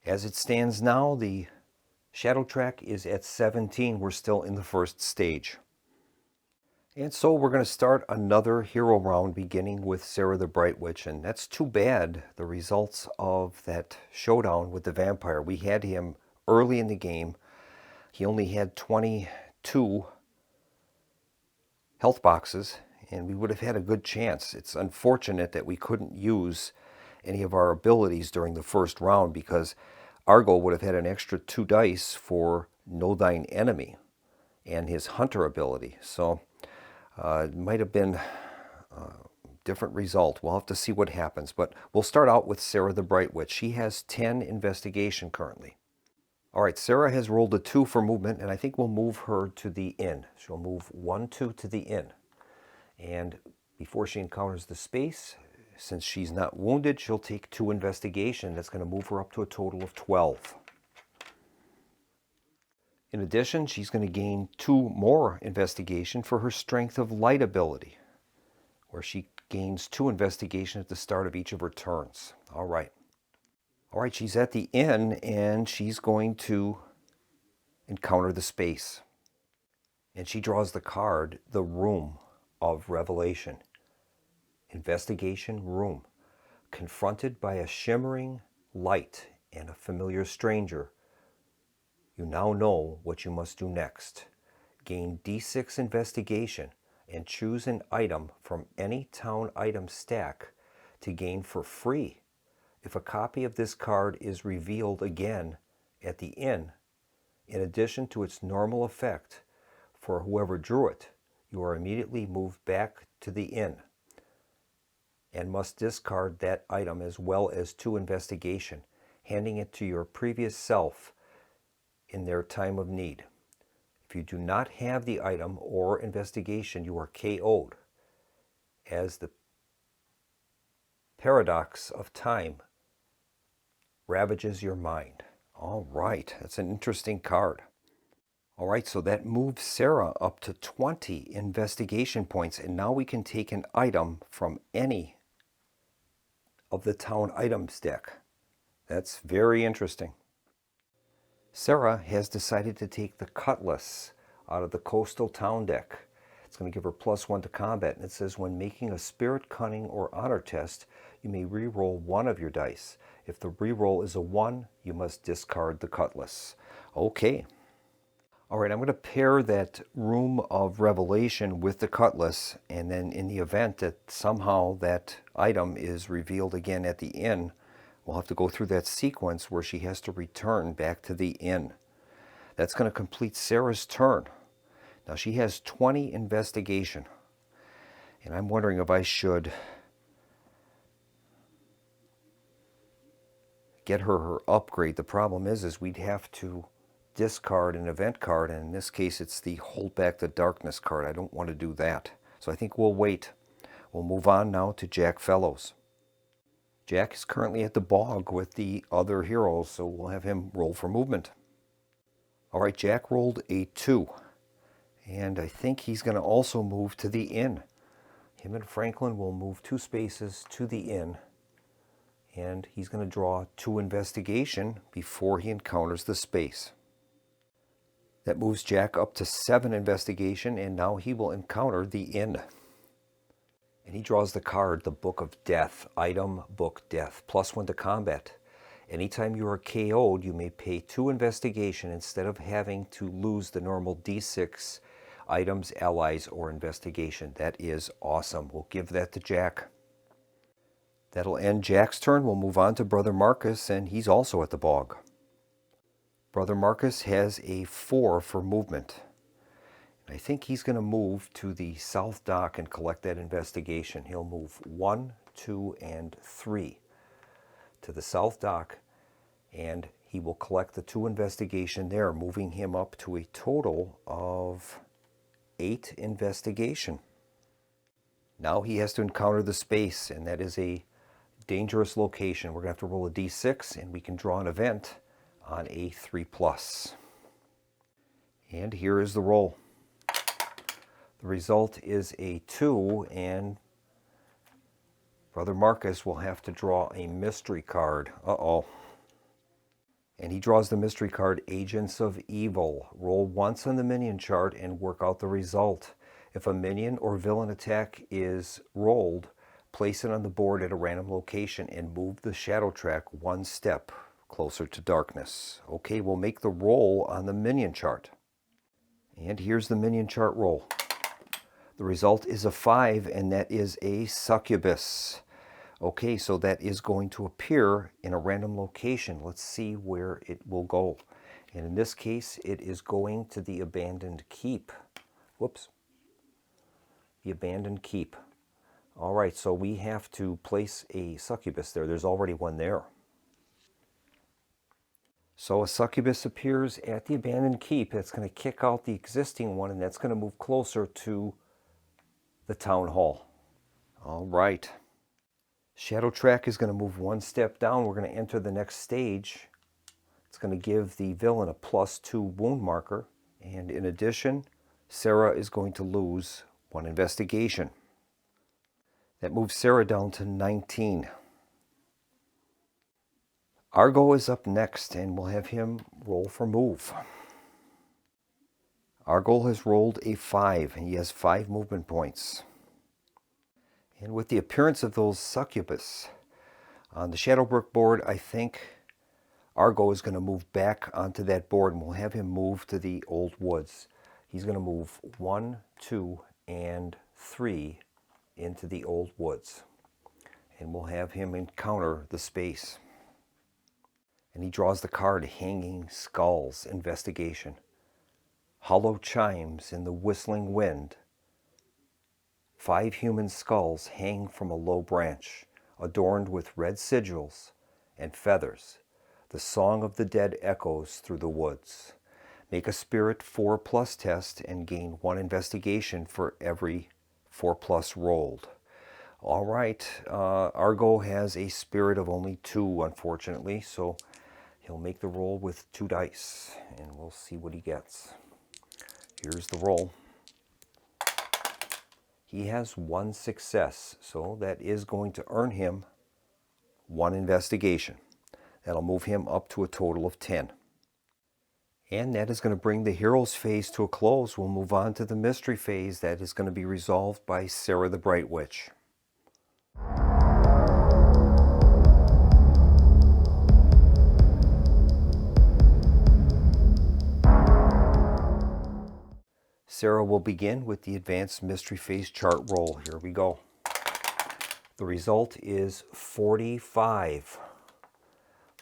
B: As it stands now, the shadow track is at 17. We're still in the first stage. And so we're going to start another hero round beginning with Sarah the Bright Witch. And that's too bad, the results of that showdown with the vampire. We had him early in the game. He only had 22 health boxes, and we would have had a good chance. It's unfortunate that we couldn't use any of our abilities during the first round, because Argo would have had an extra 2 dice for Know Thine Enemy and his Hunter ability. So it might have been a different result. We'll have to see what happens. But we'll start out with Sarah the Bright Witch. She has 10 investigation currently. All right, Sarah has rolled a 2 for movement, and I think we'll move her to the inn. She'll move 1, 2 to the inn. And before she encounters the space, since she's not wounded, she'll take 2 investigation. That's going to move her up to a total of 12. In addition, she's going to gain 2 more investigation for her Strength of Light ability, where she gains 2 investigation at the start of each of her turns. All right. All right, she's at the inn, and she's going to encounter the space. And she draws the card, the Room of Revelation. Investigation Room. Confronted by a shimmering light and a familiar stranger, you now know what you must do next. Gain D6 investigation and choose an item from any town item stack to gain for free. If a copy of this card is revealed again at the inn, in addition to its normal effect for whoever drew it, you are immediately moved back to the inn. and must discard that item as well as 2 investigation, handing it to your previous self in their time of need. If you do not have the item or investigation, you are KO'd, as the paradox of time ravages your mind. All right, that's an interesting card. All right, so that moves Sarah up to 20 investigation points, and now we can take an item from any of the town items deck. That's very interesting. Sarah has decided to take the Cutlass out of the Coastal Town deck. It's going to give her +1 to combat, and it says when making a Spirit, Cunning, or Honor test, you may re-roll 1 of your dice. If the re-roll is a 1, you must discard the Cutlass. Okay. All right, I'm going to pair that Room of Revelation with the Cutlass, and then in the event that somehow that item is revealed again at the inn, we'll have to go through that sequence where she has to return back to the inn. That's going to complete Sarah's turn. Now she has 20 investigation, and I'm wondering if I should get her upgrade. The problem is we'd have to discard an event card, and in this case it's the Hold Back the Darkness card. I don't want to do that, so I think we'll wait. We'll move on now to Jack Fellows. Jack is currently at the bog with the other heroes, so we'll have him roll for movement. All right, Jack rolled a 2, and I think he's going to also move to the inn. Him and Franklin will move 2 spaces to the inn, and he's going to draw 2 investigation before he encounters the space. That moves Jack up to 7 investigation, and now he will encounter the inn. And he draws the card, the Book of Death, item Book Death, +1 to combat. Anytime you are KO'd, you may pay 2 investigation instead of having to lose the normal D6 items, allies, or investigation. That is awesome. We'll give that to Jack. That'll end Jack's turn. We'll move on to Brother Marcus, and he's also at the bog. Brother Marcus has a 4 for movement. I think he's going to move to the south dock and collect that investigation. He'll move 1, 2, and 3 to the south dock, and he will collect the 2 investigation there, moving him up to a total of 8 investigation. Now he has to encounter the space, and that is a dangerous location. We're going to have to roll a d6, and we can draw an event on a 3+. And here is the roll. The result is a 2, and Brother Marcus will have to draw a mystery card. Uh-oh. And he draws the mystery card, Agents of Evil. Roll once on the minion chart and work out the result. If a minion or villain attack is rolled, place it on the board at a random location and move the shadow track 1 step closer to darkness. Okay, we'll make the roll on the minion chart. And here's the minion chart roll. The result is a 5, and that is a succubus. Okay, so that is going to appear in a random location. Let's see where it will go. And in this case, it is going to the abandoned keep. Whoops. The abandoned keep. All right, so we have to place a succubus there. There's already one there. So a succubus appears at the abandoned keep. That's going to kick out the existing one, and that's going to move closer to the town hall. All right. Shadow track is going to move 1 step down. We're going to enter the next stage. It's going to give the villain a +2 wound marker. And in addition, Sarah is going to lose 1 investigation. That moves Sarah down to 19. Argo is up next, and we'll have him roll for move. Argo has rolled a 5, and he has 5 movement points. And with the appearance of those succubus on the Shadowbrook board, I think Argo is going to move back onto that board, and we'll have him move to the Old Woods. He's going to move 1, 2, and 3 into the Old Woods. And we'll have him encounter the space. And he draws the card Hanging Skulls Investigation. Hollow chimes in the whistling wind 5 human skulls hang from a low branch, adorned with red sigils and feathers. The song of the dead echoes through the woods. Make a Spirit 4+ test and gain 1 investigation for every 4+ rolled. All right, Argo has a Spirit of only 2, unfortunately, so he'll make the roll with 2 dice, and we'll see what he gets. Here's the roll. He has 1 success, so that is going to earn him 1 investigation. That'll move him up to a total of 10. And that is going to bring the Heroes phase to a close. We'll move on to the Mystery phase that is going to be resolved by Sarah the Bright Witch. Sarah will begin with the Advanced Mystery Phase chart roll. Here we go. The result is 45.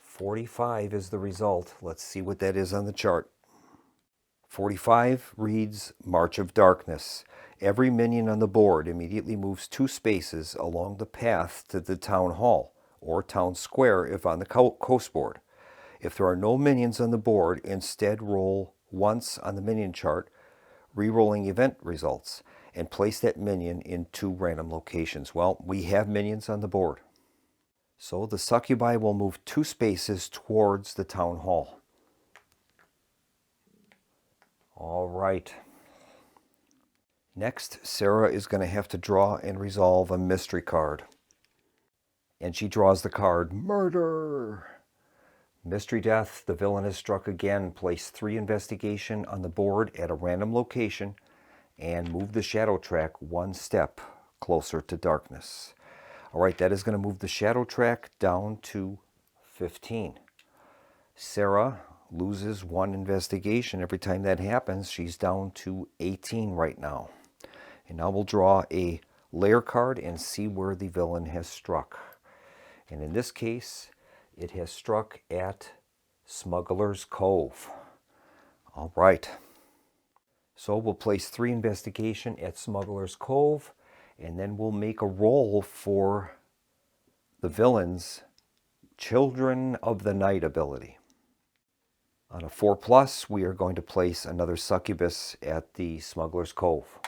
B: 45 is the result. Let's see what that is on the chart. 45 reads March of Darkness. Every minion on the board immediately moves 2 spaces along the path to the town hall, or town square if on the coast board. If there are no minions on the board, instead roll once on the minion chart, re-rolling event results, and place that minion in 2 random locations. Well, we have minions on the board. So the succubi will move 2 spaces towards the town hall. All right. Next, Sarah is going to have to draw and resolve a mystery card. And she draws the card Murder. Mystery death. The villain has struck again. Place 3 investigation on the board at a random location and move the shadow track 1 step closer to darkness. All right, that is going to move the shadow track down to 15. Sarah loses 1 investigation every time that happens. She's down to 18 right now. And now we'll draw a layer card and see where the villain has struck. And in this case, it has struck at Smuggler's Cove. All right. So we'll place 3 investigation at Smuggler's Cove, and then we'll make a roll for the villain's Children of the Night ability. On a 4+, we are going to place another succubus at the Smuggler's Cove.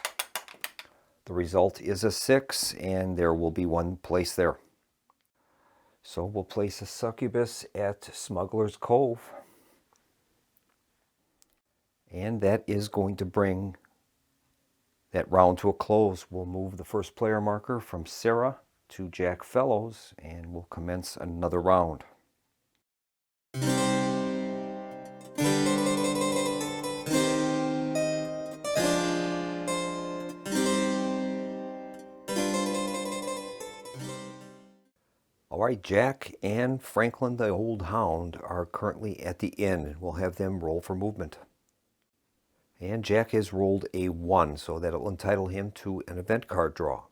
B: The result is a 6, and there will be 1 place there. So we'll place a succubus at Smuggler's Cove. And that is going to bring that round to a close. We'll move the first player marker from Sarah to Jack Fellows, and we'll commence another round. All right, Jack and Franklin the Old Hound are currently at the inn, and we'll have them roll for movement. And Jack has rolled a 1, so that'll entitle him to an event card draw.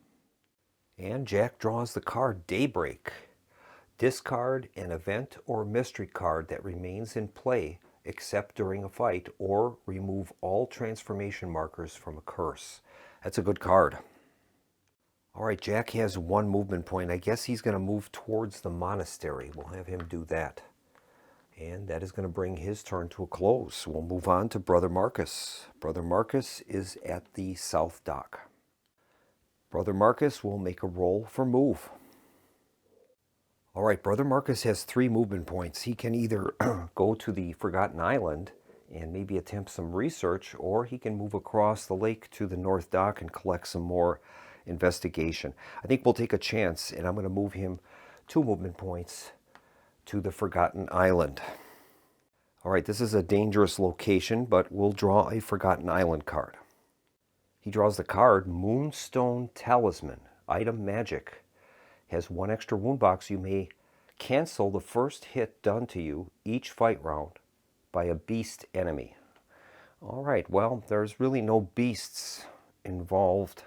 B: And Jack draws the card Daybreak. Discard an event or mystery card that remains in play except during a fight, or remove all transformation markers from a curse. That's a good card. All right, Jack has 1 movement point. I guess he's going to move towards the monastery. We'll have him do that. And that is going to bring his turn to a close. We'll move on to Brother Marcus. Brother Marcus is at the South Dock. Brother Marcus will make a roll for move. All right, Brother Marcus has 3 movement points. He can either go to the Forgotten Island and maybe attempt some research, or he can move across the lake to the North Dock and collect some more investigation. I think we'll take a chance, and I'm going to move him 2 movement points to the Forgotten Island. All right, this is a dangerous location, but we'll draw a Forgotten Island card. He draws the card Moonstone Talisman. Item magic. Has 1 extra wound box. You may cancel the first hit done to you each fight round by a beast enemy. All right, well, there's really no beasts involved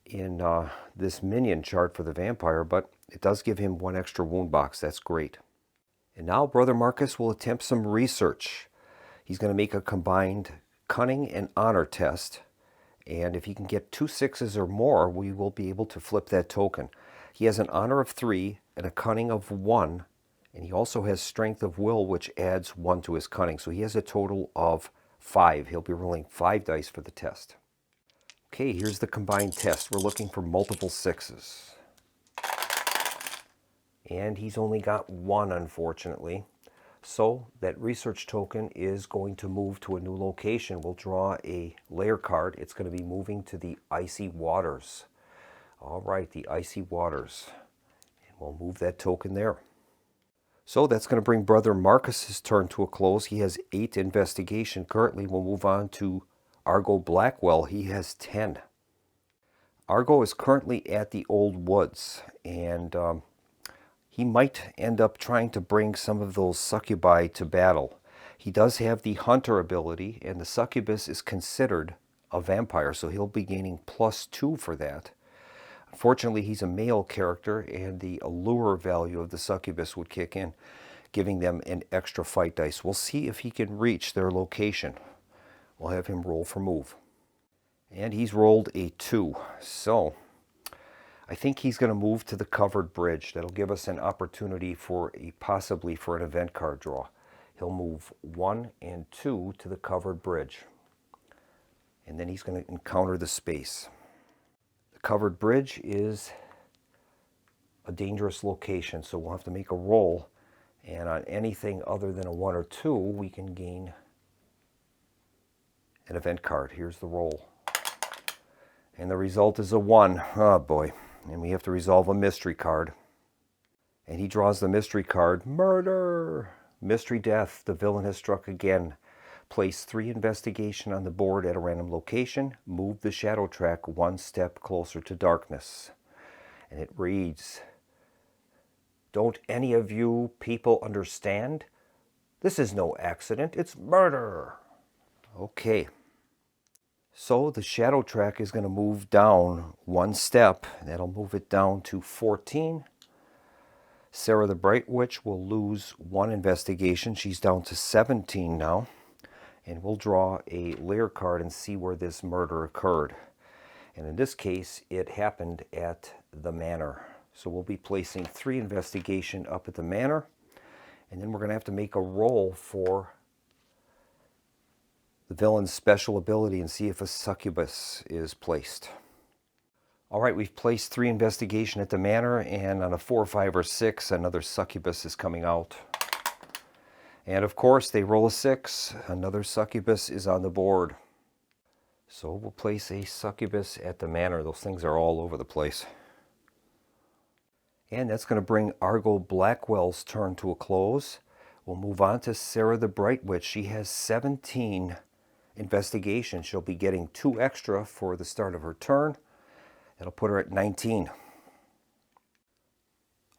B: in this minion chart for the vampire, but it does give him 1 extra wound box. That's great. And now Brother Marcus will attempt some research. He's going to make a combined cunning and honor test, And if he can get 2 6s or more, we will be able to flip that token. He has an honor of 3 and a cunning of 1. And he also has strength of will, which adds 1 to his cunning. So he has a total of 5. He'll be rolling 5 dice for the test. Okay, here's the combined test. We're looking for multiple 6s. And he's only got 1, unfortunately. So that research token is going to move to a new location. We'll draw a layer card. It's going to be moving to the Icy Waters. All right, the Icy Waters. And we'll move that token there. So that's going to bring Brother Marcus's turn to a close. He has 8 investigation currently. We'll move on to Argo Blackwell. He has 10. Argo is currently at the Old Woods, and he might end up trying to bring some of those succubi to battle. He does have the Hunter ability, and the succubus is considered a vampire, so he'll be gaining +2 for that. Unfortunately, he's a male character, and the allure value of the succubus would kick in, giving them an extra fight dice. We'll see if he can reach their location. We'll have him roll for move. And he's rolled a 2. So I think he's going to move to the covered bridge. That'll give us an opportunity for possibly for an event card draw. He'll move 1 and 2 to the covered bridge. And then he's going to encounter the space. The covered bridge is a dangerous location, so we'll have to make a roll. And on anything other than a 1 or 2, we can gain an event card. Here's the roll. And the result is a 1. Oh boy. And we have to resolve a mystery card. And he draws the mystery card. Murder! Mystery death. The villain has struck again. Place 3 investigation on the board at a random location. Move the shadow track 1 step closer to darkness. And it reads, "Don't any of you people understand? This is no accident. It's murder." Okay. So the shadow track is going to move down 1 step. That'll move it down to 14. Sarah the Bright Witch will lose 1 investigation. She's down to 17 now. And we'll draw a layer card and see where this murder occurred. And in this case, it happened at the manor. So we'll be placing 3 investigation up at the manor. And then we're going to have to make a roll for the villain's special ability and see if a succubus is placed. All right, we've placed 3 investigation at the manor, and on a 4, 5, or 6, another succubus is coming out. And of course, they roll a 6. Another succubus is on the board. So we'll place a succubus at the manor. Those things are all over the place. And that's going to bring Argo Blackwell's turn to a close. We'll move on to Sarah the Bright Witch. She has 17 investigation. She'll be getting 2 extra for the start of her turn. That'll put her at 19.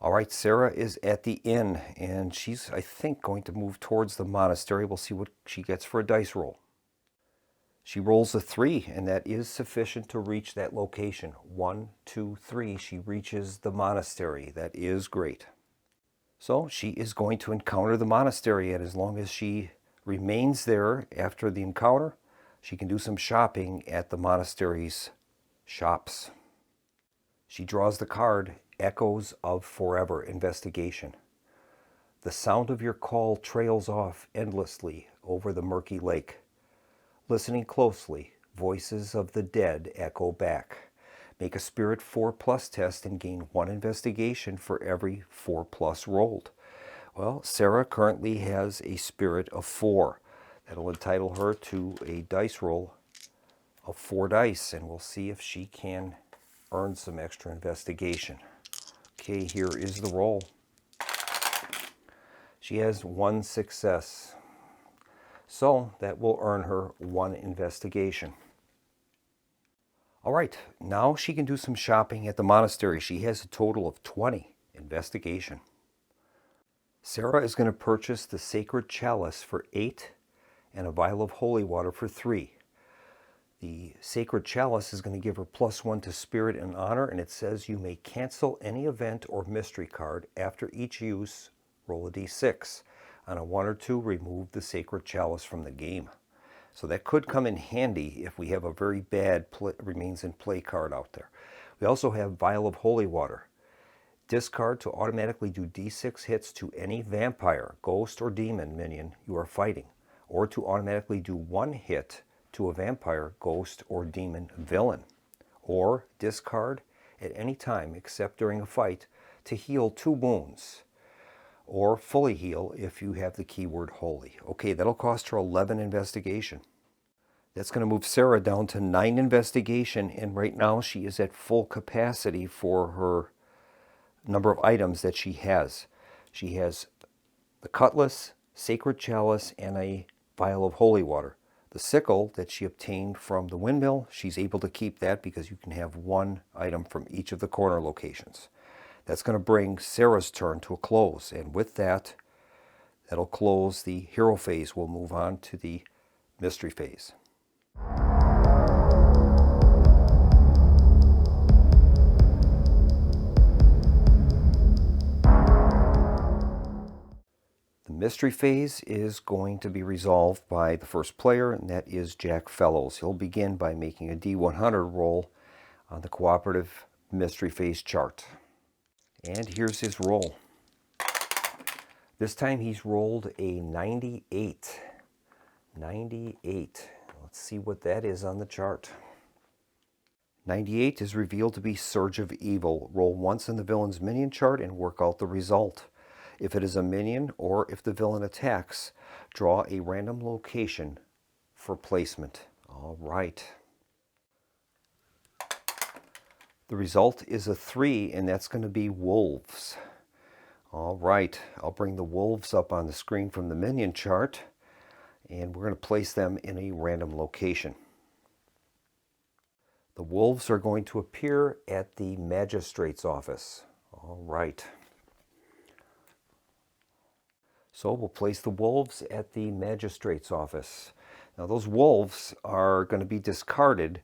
B: All right, Sarah is at the inn, and she's, I think, going to move towards the monastery. We'll see what she gets for a dice roll. She rolls a 3, and that is sufficient to reach that location. 1, 2, 3. She reaches the monastery. That is great. So she is going to encounter the monastery, and as long as she remains there after the encounter, she can do some shopping at the monastery's shops. She draws the card, Echoes of Forever Investigation. The sound of your call trails off endlessly over the murky lake. Listening closely, voices of the dead echo back. Make a Spirit 4+ test and gain 1 investigation for every 4+ rolled. Well, Sarah currently has a Spirit of 4. That'll entitle her to a dice roll of 4 dice, and we'll see if she can earn some extra investigation. Okay, here is the roll. She has 1 success. So that will earn her 1 investigation. All right, now she can do some shopping at the monastery. She has a total of 20 investigation. Sarah is going to purchase the Sacred Chalice for 8 and a vial of holy water for 3. The Sacred Chalice is going to give her +1 to Spirit and Honor, and it says you may cancel any event or mystery card. After each use, roll a d6. On a 1 or 2, remove the Sacred Chalice from the game. So that could come in handy if we have a very bad remains in play card out there. We also have Vial of Holy Water. Discard to automatically do d6 hits to any vampire, ghost, or demon minion you are fighting, or to automatically do 1 hit to a vampire, ghost, or demon villain. Or discard at any time except during a fight to heal 2 wounds, or fully heal if you have the keyword holy. Okay, that'll cost her 11 investigation. That's going to move Sarah down to 9 investigation, and right now she is at full capacity for her number of items that she has. She has the cutlass, sacred chalice, and a vial of holy water. The sickle that she obtained from the windmill, she's able to keep that because you can have 1 item from each of the corner locations. That's going to bring Sarah's turn to a close, and with that, that'll close the hero phase. We'll move on to the mystery phase. The mystery phase is going to be resolved by the first player, and that is Jack Fellows. He'll begin by making a D100 roll on the cooperative mystery phase chart. And here's his roll. This time he's rolled a 98. 98. Let's see what that is on the chart. 98 is revealed to be Surge of Evil. Roll once in the villain's minion chart and work out the result. If it is a minion or if the villain attacks, draw a random location for placement. All right. The result is a 3, and that's going to be wolves. All right, I'll bring the wolves up on the screen from the minion chart, and we're going to place them in a random location. The wolves are going to appear at the magistrate's office. All right. So we'll place the wolves at the magistrate's office. Now those wolves are going to be discarded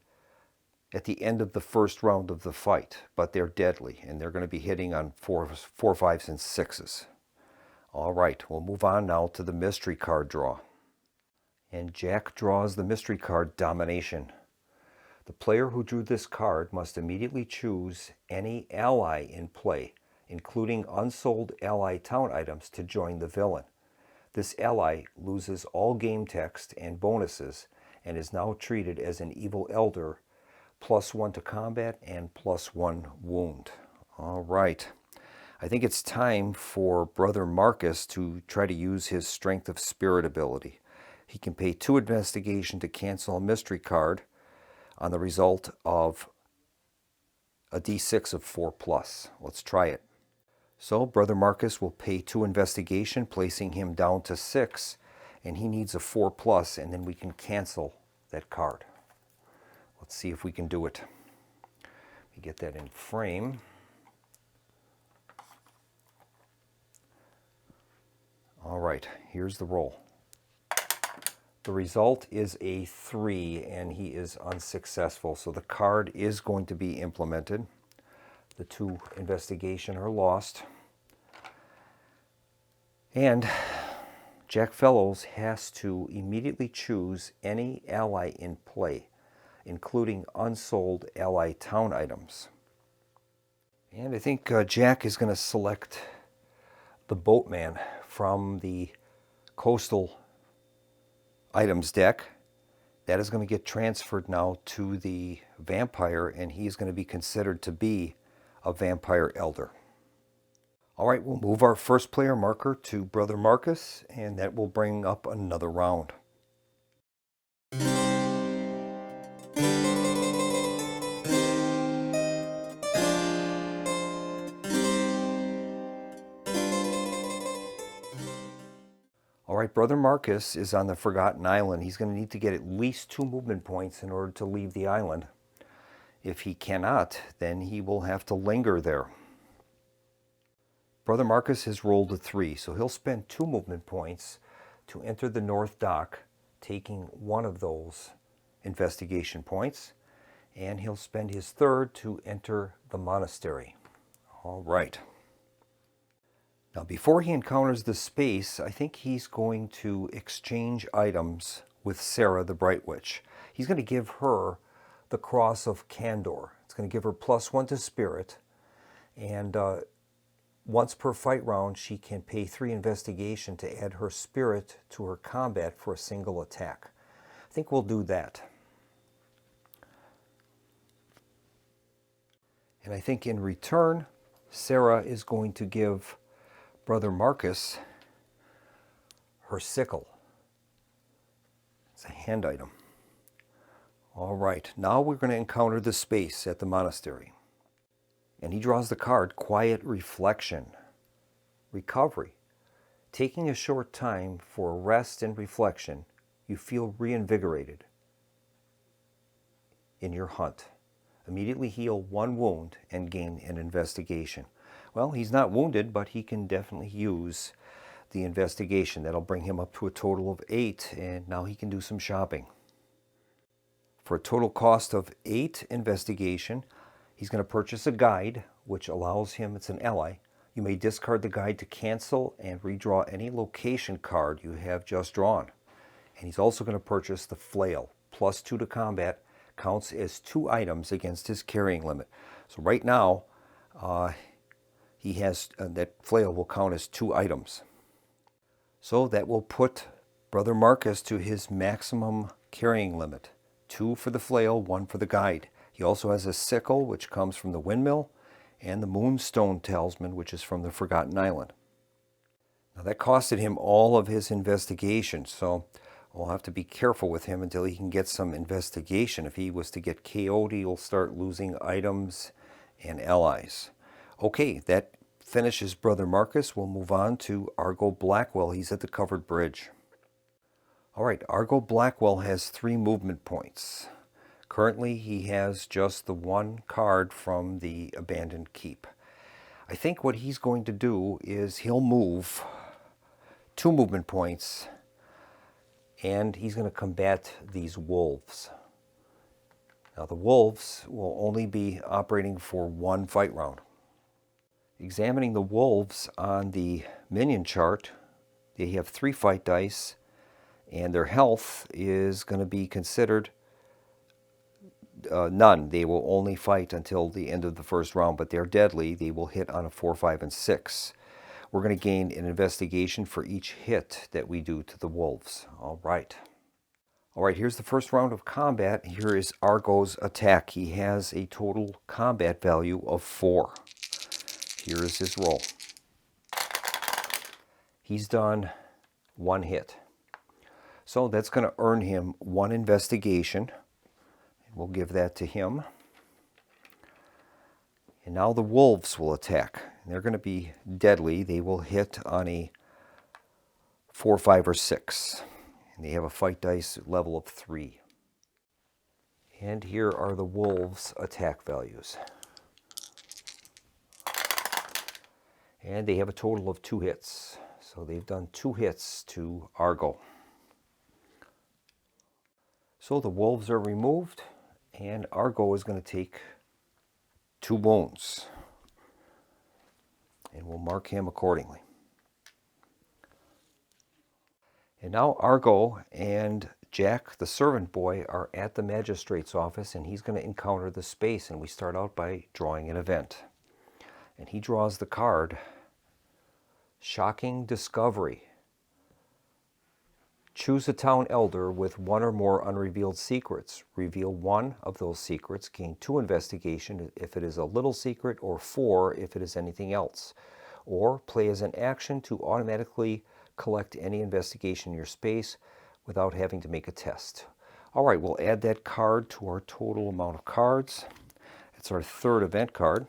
B: at the end of the first round of the fight, but they're deadly, and they're going to be hitting on 4, 5s, and 6s. All right, we'll move on now to the mystery card draw. And Jack draws the mystery card Domination. The player who drew this card must immediately choose any ally in play, including unsold ally town items, to join the villain. This ally loses all game text and bonuses and is now treated as an evil elder, +1 to combat and +1 wound. All right. I think it's time for Brother Marcus to try to use his Strength of Spirit ability. He can pay 2 investigation to cancel a mystery card on the result of a d6 of 4+. Let's try it. So Brother Marcus will pay 2 investigation, placing him down to 6, and he needs a 4+, and then we can cancel that card. Let's see if we can do it. We get that in frame. All right, here's the roll. The result is a 3, and he is unsuccessful. So the card is going to be implemented. The 2 investigation are lost. And Jack Fellows has to immediately choose any ally in play, including unsold ally town items. And I think Jack is going to select the Boatman from the Coastal Items deck. That is going to get transferred now to the Vampire, and he's going to be considered to be a Vampire Elder. All right, we'll move our first player marker to Brother Marcus, and that will bring up another round. All right, Brother Marcus is on the Forgotten Island. He's going to need to get at least 2 movement points in order to leave the island. If he cannot, then he will have to linger there. Brother Marcus has rolled a 3, so he'll spend 2 movement points to enter the North Dock, taking 1 of those investigation points, and he'll spend his 3rd to enter the monastery. All right. Now, before he encounters the space, I think he's going to exchange items with Sarah the Bright Witch. He's going to give her the Cross of Candor. It's going to give her +1 to Spirit, and once per fight round she can pay 3 investigation to add her Spirit to her combat for a single attack. I think we'll do that. And I think in return, Sarah is going to give Brother Marcus her sickle. It's a hand item. All right, now we're going to encounter the space at the monastery. And he draws the card, Quiet Reflection. Recovery. Taking a short time for rest and reflection, you feel reinvigorated in your hunt. Immediately heal 1 wound and gain an investigation. Well, he's not wounded, but he can definitely use the investigation. That'll bring him up to a total of 8, and now he can do some shopping. For a total cost of 8 investigation, he's going to purchase a guide, which allows him, it's an ally. You may discard the guide to cancel and redraw any location card you have just drawn. And he's also going to purchase the flail, +2 to combat, counts as 2 items against his carrying limit. So right now, he has that flail will count as 2 items. So that will put Brother Marcus to his maximum carrying limit. 2 for the flail, 1 for the guide. He also has a sickle, which comes from the windmill, and the Moonstone Talisman, which is from the Forgotten Island. Now that costed him all of his investigation, so we'll have to be careful with him until he can get some investigation. If he was to get KO'd, he'll start losing items and allies. Okay, that finishes Brother Marcus. We'll move on to Argo Blackwell. He's at the covered bridge. All right, Argo Blackwell has 3 movement points. Currently, he has just the 1 card from the Abandoned Keep. I think what he's going to do is he'll move 2 movement points, and he's going to combat these wolves. Now, the wolves will only be operating for 1 fight round. Examining the wolves on the minion chart, they have 3 fight dice, and their health is going to be considered none. They will only fight until the end of the first round, but they're deadly. They will hit on a 4, 5, and 6. We're going to gain an investigation for each hit that we do to the wolves. All right. All right, here's the first round of combat. Here is Argo's attack. He has a total combat value of 4. Here is his roll. He's done 1 hit. So that's going to earn him 1 investigation. We'll give that to him. And now the wolves will attack. They're going to be deadly. They will hit on a 4, 5, or 6. And they have a fight dice level of 3. And here are the wolves' attack values. And they have a total of 2 hits. So they've done 2 hits to Argo. So the wolves are removed, and Argo is going to take 2 wounds. And we'll mark him accordingly. And now Argo and Jack, the servant boy, are at the magistrate's office, and he's going to encounter the space. And we start out by drawing an event. And he draws the card, Shocking Discovery. Choose a town elder with 1 or more unrevealed secrets. Reveal 1 of those secrets. Gain 2 investigation if it is a little secret, or 4 if it is anything else. Or play as an action to automatically collect any investigation in your space without having to make a test. All right, we'll add that card to our total amount of cards. It's our 3rd event card.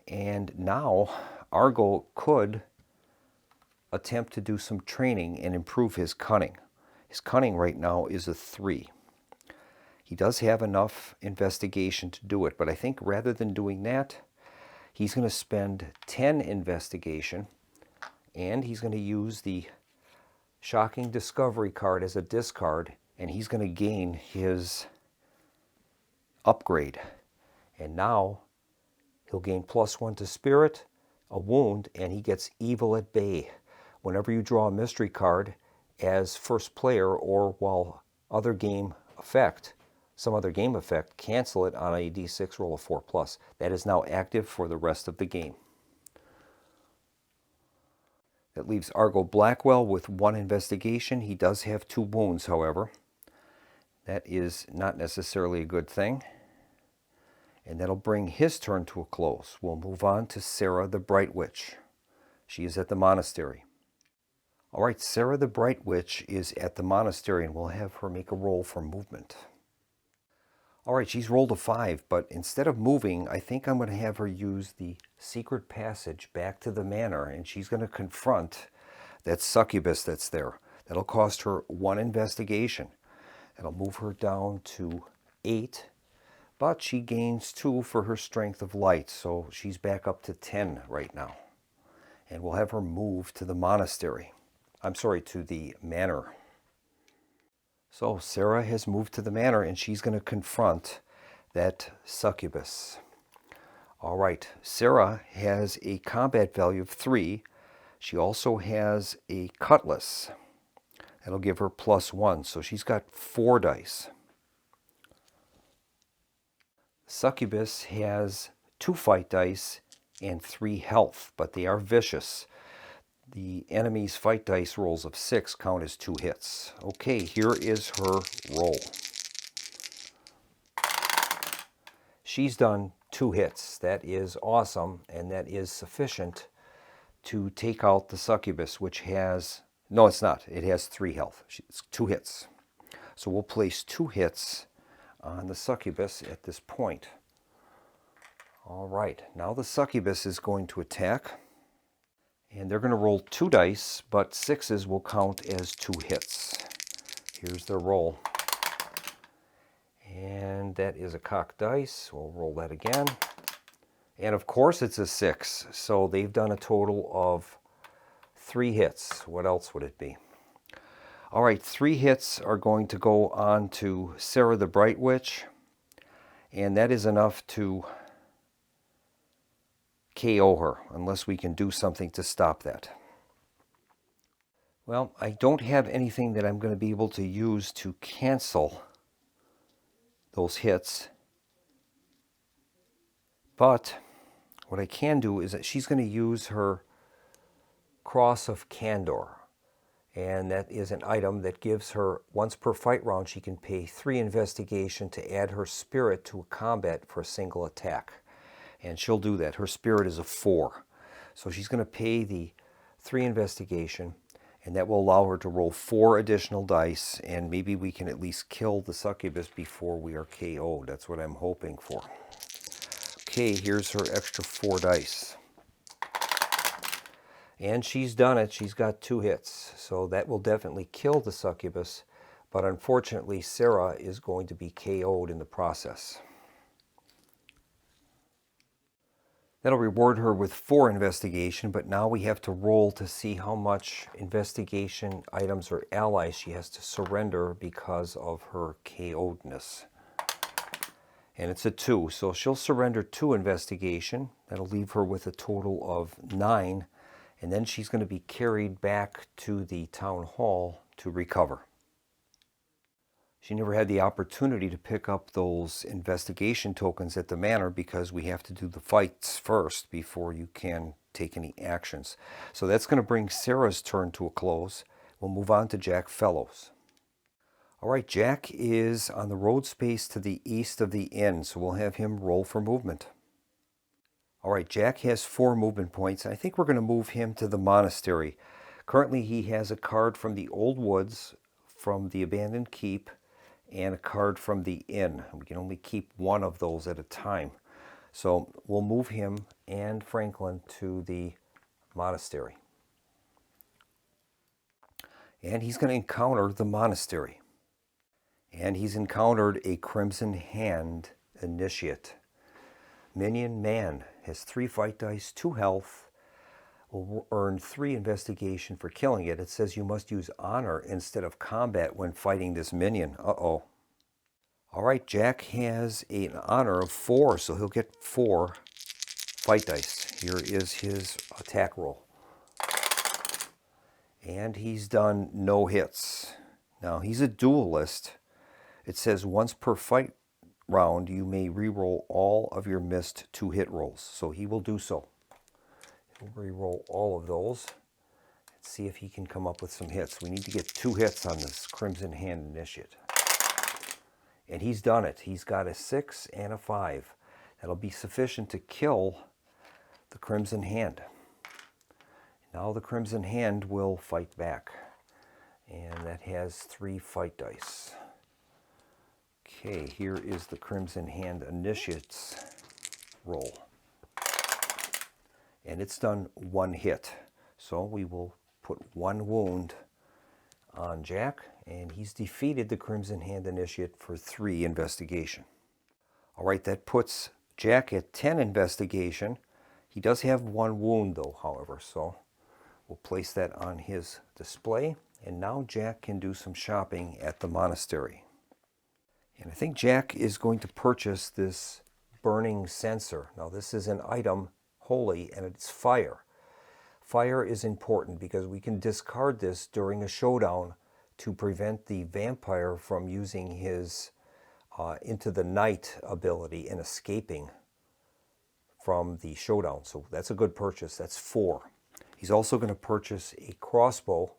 B: And now Argo could attempt to do some training and improve his cunning. His cunning right now is a 3. He does have enough investigation to do it, but I think rather than doing that, he's going to spend 10 investigation, and he's going to use the Shocking Discovery card as a discard, and he's going to gain his upgrade. And now he'll gain +1 to Spirit, a wound, and he gets Evil at Bay. Whenever you draw a mystery card as first player, or while some other game effect, cancel it on a d6 roll of 4+. That is now active for the rest of the game. That leaves Argo Blackwell with 1 investigation. He does have 2 wounds, however. That is not necessarily a good thing. And that'll bring his turn to a close. We'll move on to Sarah the Bright Witch. She is at the monastery. All right, Sarah the Bright Witch is at the monastery, and we'll have her make a roll for movement. All right, she's rolled a 5, but instead of moving, I think I'm going to have her use the secret passage back to the manor, and she's going to confront that succubus that's there. That'll cost her 1 investigation. It'll move her down to 8, but she gains 2 for her strength of light, so she's back up to 10 right now. And we'll have her move to the monastery. To the manor. So Sarah has moved to the manor, and she's going to confront that succubus. All right, Sarah has a combat value of 3. She also has a cutlass. That'll give her +1, so she's got 4 dice. Succubus has 2 fight dice and 3 health, but they are vicious. The enemy's fight dice rolls of 6 count as 2 hits. Okay, here is her roll. She's done 2 hits. That is awesome, and that is sufficient to take out the succubus, which has... No, it's not. It has 3 health. It's 2 hits. So we'll place 2 hits on the succubus at this point. All right, now the succubus is going to attack. And they're going to roll 2 dice, but 6s will count as 2 hits. Here's their roll. And that is a cocked dice. We'll roll that again. And of course it's a 6. So they've done a total of 3 hits. What else would it be? All right, 3 hits are going to go on to Sarah the Bright Witch. And that is enough to KO her, unless we can do something to stop that. Well, I don't have anything that I'm going to be able to use to cancel those hits. But what I can do is that she's going to use her Cross of Candor. And that is an item that gives her, once per fight round, she can pay 3 investigation to add her spirit to a combat for a single attack. And she'll do that. Her spirit is a 4. So she's going to pay the 3 investigation, and that will allow her to roll 4 additional dice, and maybe we can at least kill the succubus before we are KO'd. That's what I'm hoping for. Okay, here's her extra 4 dice. And she's done it. She's got 2 hits. So that will definitely kill the succubus, but unfortunately Sarah is going to be KO'd in the process. That'll reward her with 4 investigation, but now we have to roll to see how much investigation items or allies she has to surrender because of her KO'dness. And it's a 2, so she'll surrender 2 investigation. That'll leave her with a total of 9, and then she's going to be carried back to the town hall to recover. She never had the opportunity to pick up those investigation tokens at the manor because we have to do the fights first before you can take any actions. So that's going to bring Sarah's turn to a close. We'll move on to Jack Fellows. All right, Jack is on the road space to the east of the inn, so we'll have him roll for movement. All right, Jack has 4 movement points. I think we're going to move him to the monastery. Currently, he has a card from the Old Woods, from the Abandoned Keep, and a card from the inn. We can only keep 1 of those at a time. So we'll move him and Franklin to the monastery. And he's going to encounter the monastery. And he's encountered a Crimson Hand Initiate. Minion Man has 3 fight dice, 2 health, will earn 3 investigation for killing it. It says you must use honor instead of combat when fighting this minion. Uh-oh. All right, Jack has an honor of 4, so he'll get 4 fight dice. Here is his attack roll. And he's done no hits. Now, he's a duelist. It says once per fight round, you may re-roll all of your missed 2-hit rolls. So he will do so. He'll re-roll all of those. Let's see if he can come up with some hits. We need to get 2 hits on this Crimson Hand Initiate. And he's done it. He's got a 6 and a 5. That'll be sufficient to kill the Crimson Hand. Now the Crimson Hand will fight back. And that has 3 fight dice. Okay, here is the Crimson Hand Initiate's roll. And it's done 1 hit. So we will put 1 wound on Jack, and he's defeated the Crimson Hand Initiate for 3 investigation. All right, that puts Jack at 10 investigation. He does have 1 wound though, however, so we'll place that on his display. And now Jack can do some shopping at the monastery. And I think Jack is going to purchase this burning censer. Now this is an item holy, and it's fire. Fire is important because we can discard this during a showdown to prevent the vampire from using his into the night ability and escaping from the showdown. So that's a good purchase. That's 4. He's also going to purchase a crossbow,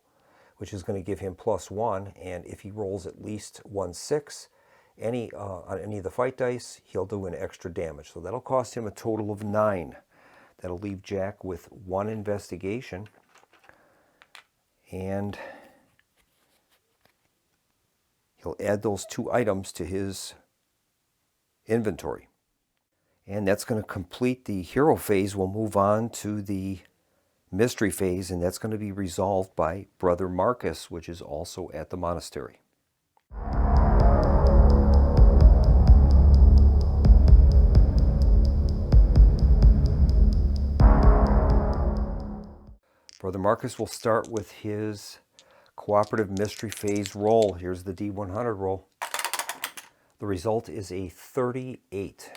B: which is going to give him +1, and if he rolls at least 1/6 on any of the fight dice, he'll do an extra damage. So that'll cost him a total of 9. That'll leave Jack with 1 investigation, and he'll add those 2 items to his inventory. And that's going to complete the hero phase. We'll move on to the mystery phase, and that's going to be resolved by Brother Marcus, which is also at the monastery. Brother Marcus will start with his cooperative mystery phase roll. Here's the D100 roll. The result is a 38.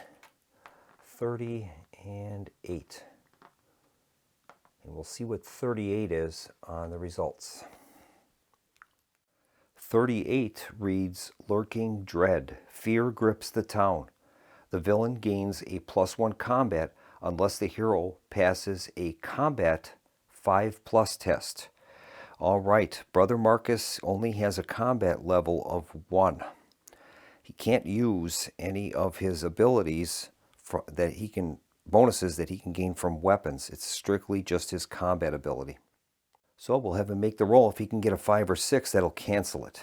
B: 30 and 8. And we'll see what 38 is on the results. 38 reads, Lurking Dread. Fear grips the town. The villain gains a +1 combat unless the hero passes a combat 5+ test. All right, Brother Marcus only has a combat level of 1. He can't use any of his abilities bonuses that he can gain from weapons. It's strictly just his combat ability. So we'll have him make the roll. If he can get a 5 or 6, that'll cancel it.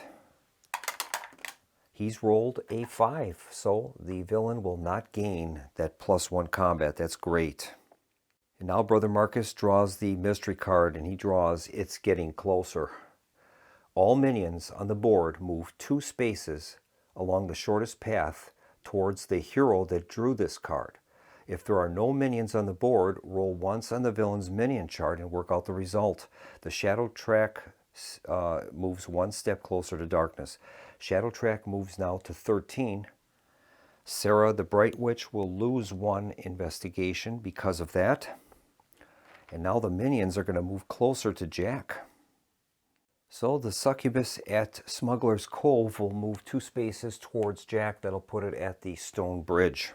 B: He's rolled a 5, so the villain will not gain that +1 combat. That's great. And now Brother Marcus draws the mystery card, and he draws It's Getting Closer. All minions on the board move 2 spaces along the shortest path towards the hero that drew this card. If there are no minions on the board, roll once on the villain's minion chart and work out the result. The shadow track moves 1 step closer to darkness. Shadow track moves now to 13. Sarah the Bright Witch will lose 1 investigation because of that. And now the minions are going to move closer to Jack. So the succubus at Smuggler's Cove will move 2 spaces towards Jack. That'll put it at the stone bridge.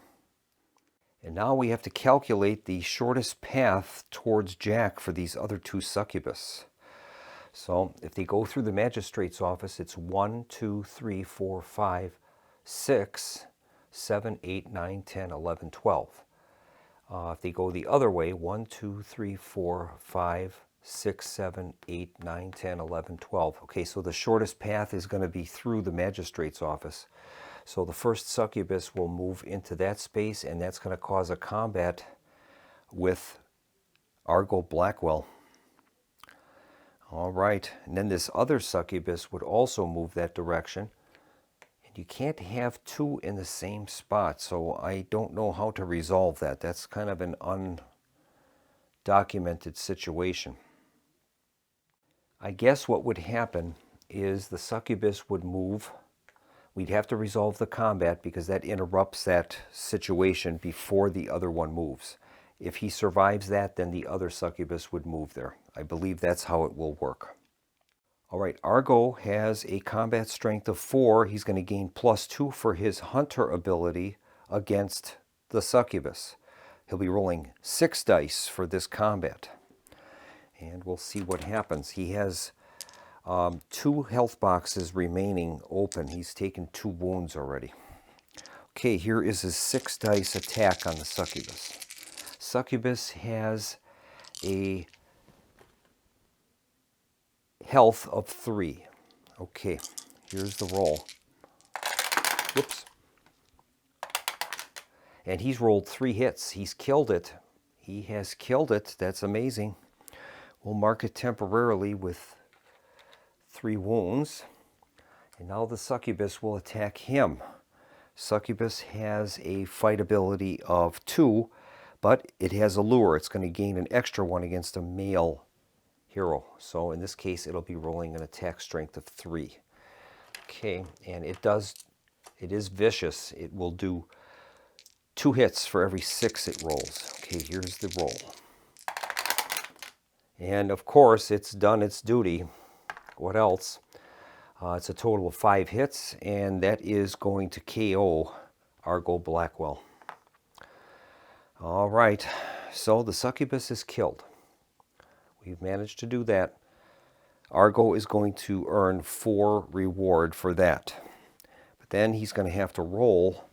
B: And now we have to calculate the shortest path towards Jack for these other 2 succubus. So if they go through the magistrate's office, it's 1, 2, 3, 4, 5, 6, 7, 8, 9, 10, 11, 12. If they go the other way, 1, 2, 3, 4, 5, 6, 7, 8, 9, 10, 11, 12. Okay, so the shortest path is going to be through the magistrate's office. So the first succubus will move into that space, and that's going to cause a combat with Argo Blackwell. All right, and then this other succubus would also move that direction. You can't have 2 in the same spot, so I don't know how to resolve that. That's kind of an undocumented situation. I guess what would happen is the succubus would move. We'd have to resolve the combat because that interrupts that situation before the other one moves. If he survives that, then the other succubus would move there. I believe that's how it will work. All right, Argo has a combat strength of 4. He's going to gain +2 for his hunter ability against the succubus. He'll be rolling 6 dice for this combat. And we'll see what happens. He has 2 health boxes remaining open. He's taken 2 wounds already. Okay, here is his 6 dice attack on the succubus. Succubus has a health of 3. Okay, here's the roll. Whoops. And he's rolled 3 hits. He's killed it. He has killed it. That's amazing. We'll mark it temporarily with 3 wounds. And now the succubus will attack him. Succubus has a fight ability of 2, but it has a lure. It's going to gain an extra 1 against a male hero. So in this case, it'll be rolling an attack strength of 3. Okay, and it is vicious. It will do 2 hits for every 6 it rolls. Okay, here's the roll. And of course, it's done its duty. What else? It's a total of 5 hits, and that is going to KO Argo Blackwell. All right, so the succubus is killed. We've managed to do that. Argo is going to earn 4 reward for that. But then he's going to have to roll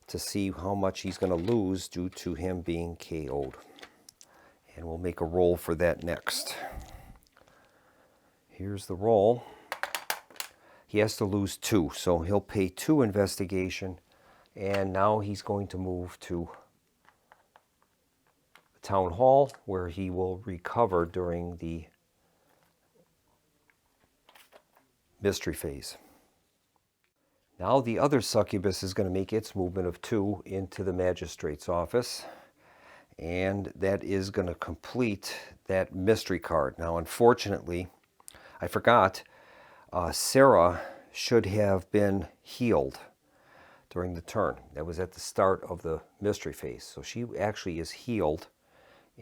B: to see how much he's going to lose due to him being KO'd. And we'll make a roll for that next. Here's the roll. He has to lose 2, so he'll pay 2 investigation. And now he's going to move to Town Hall, where he will recover during the mystery phase. Now the other succubus is going to make its movement of 2 into the magistrate's office, and that is going to complete that mystery card. Now unfortunately, I forgot, Sarah should have been healed during the turn. That was at the start of the mystery phase. So she actually is healed,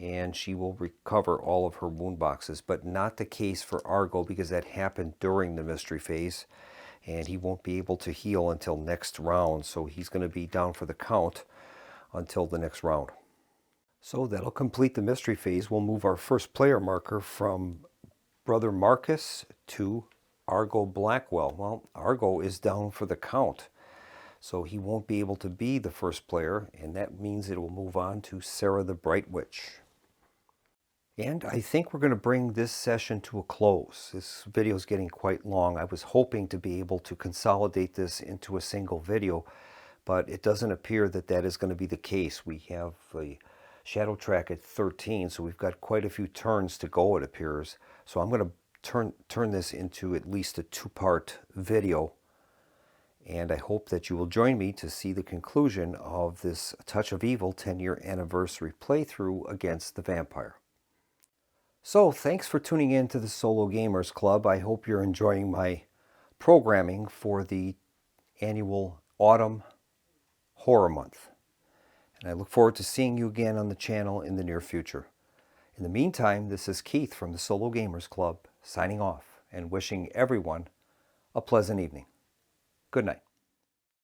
B: and she will recover all of her wound boxes, but not the case for Argo, because that happened during the mystery phase, and he won't be able to heal until next round, so he's going to be down for the count until the next round. So that'll complete the mystery phase. We'll move our first player marker from Brother Marcus to Argo Blackwell. Well, Argo is down for the count, so he won't be able to be the first player, and that means it will move on to Sarah the Bright Witch. And I think we're going to bring this session to a close. This video is getting quite long. I was hoping to be able to consolidate this into a single video, but it doesn't appear that that is going to be the case. We have a shadow track at 13, so we've got quite a few turns to go, it appears. So I'm going to turn this into at least a 2-part video, and I hope that you will join me to see the conclusion of this Touch of Evil 10-year anniversary playthrough against the vampire. So thanks for tuning in to the Solo Gamers Club. I hope you're enjoying my programming for the annual Autumn Horror Month. And I look forward to seeing you again on the channel in the near future. In the meantime, this is Keith from the Solo Gamers Club, signing off and wishing everyone a pleasant evening. Good night.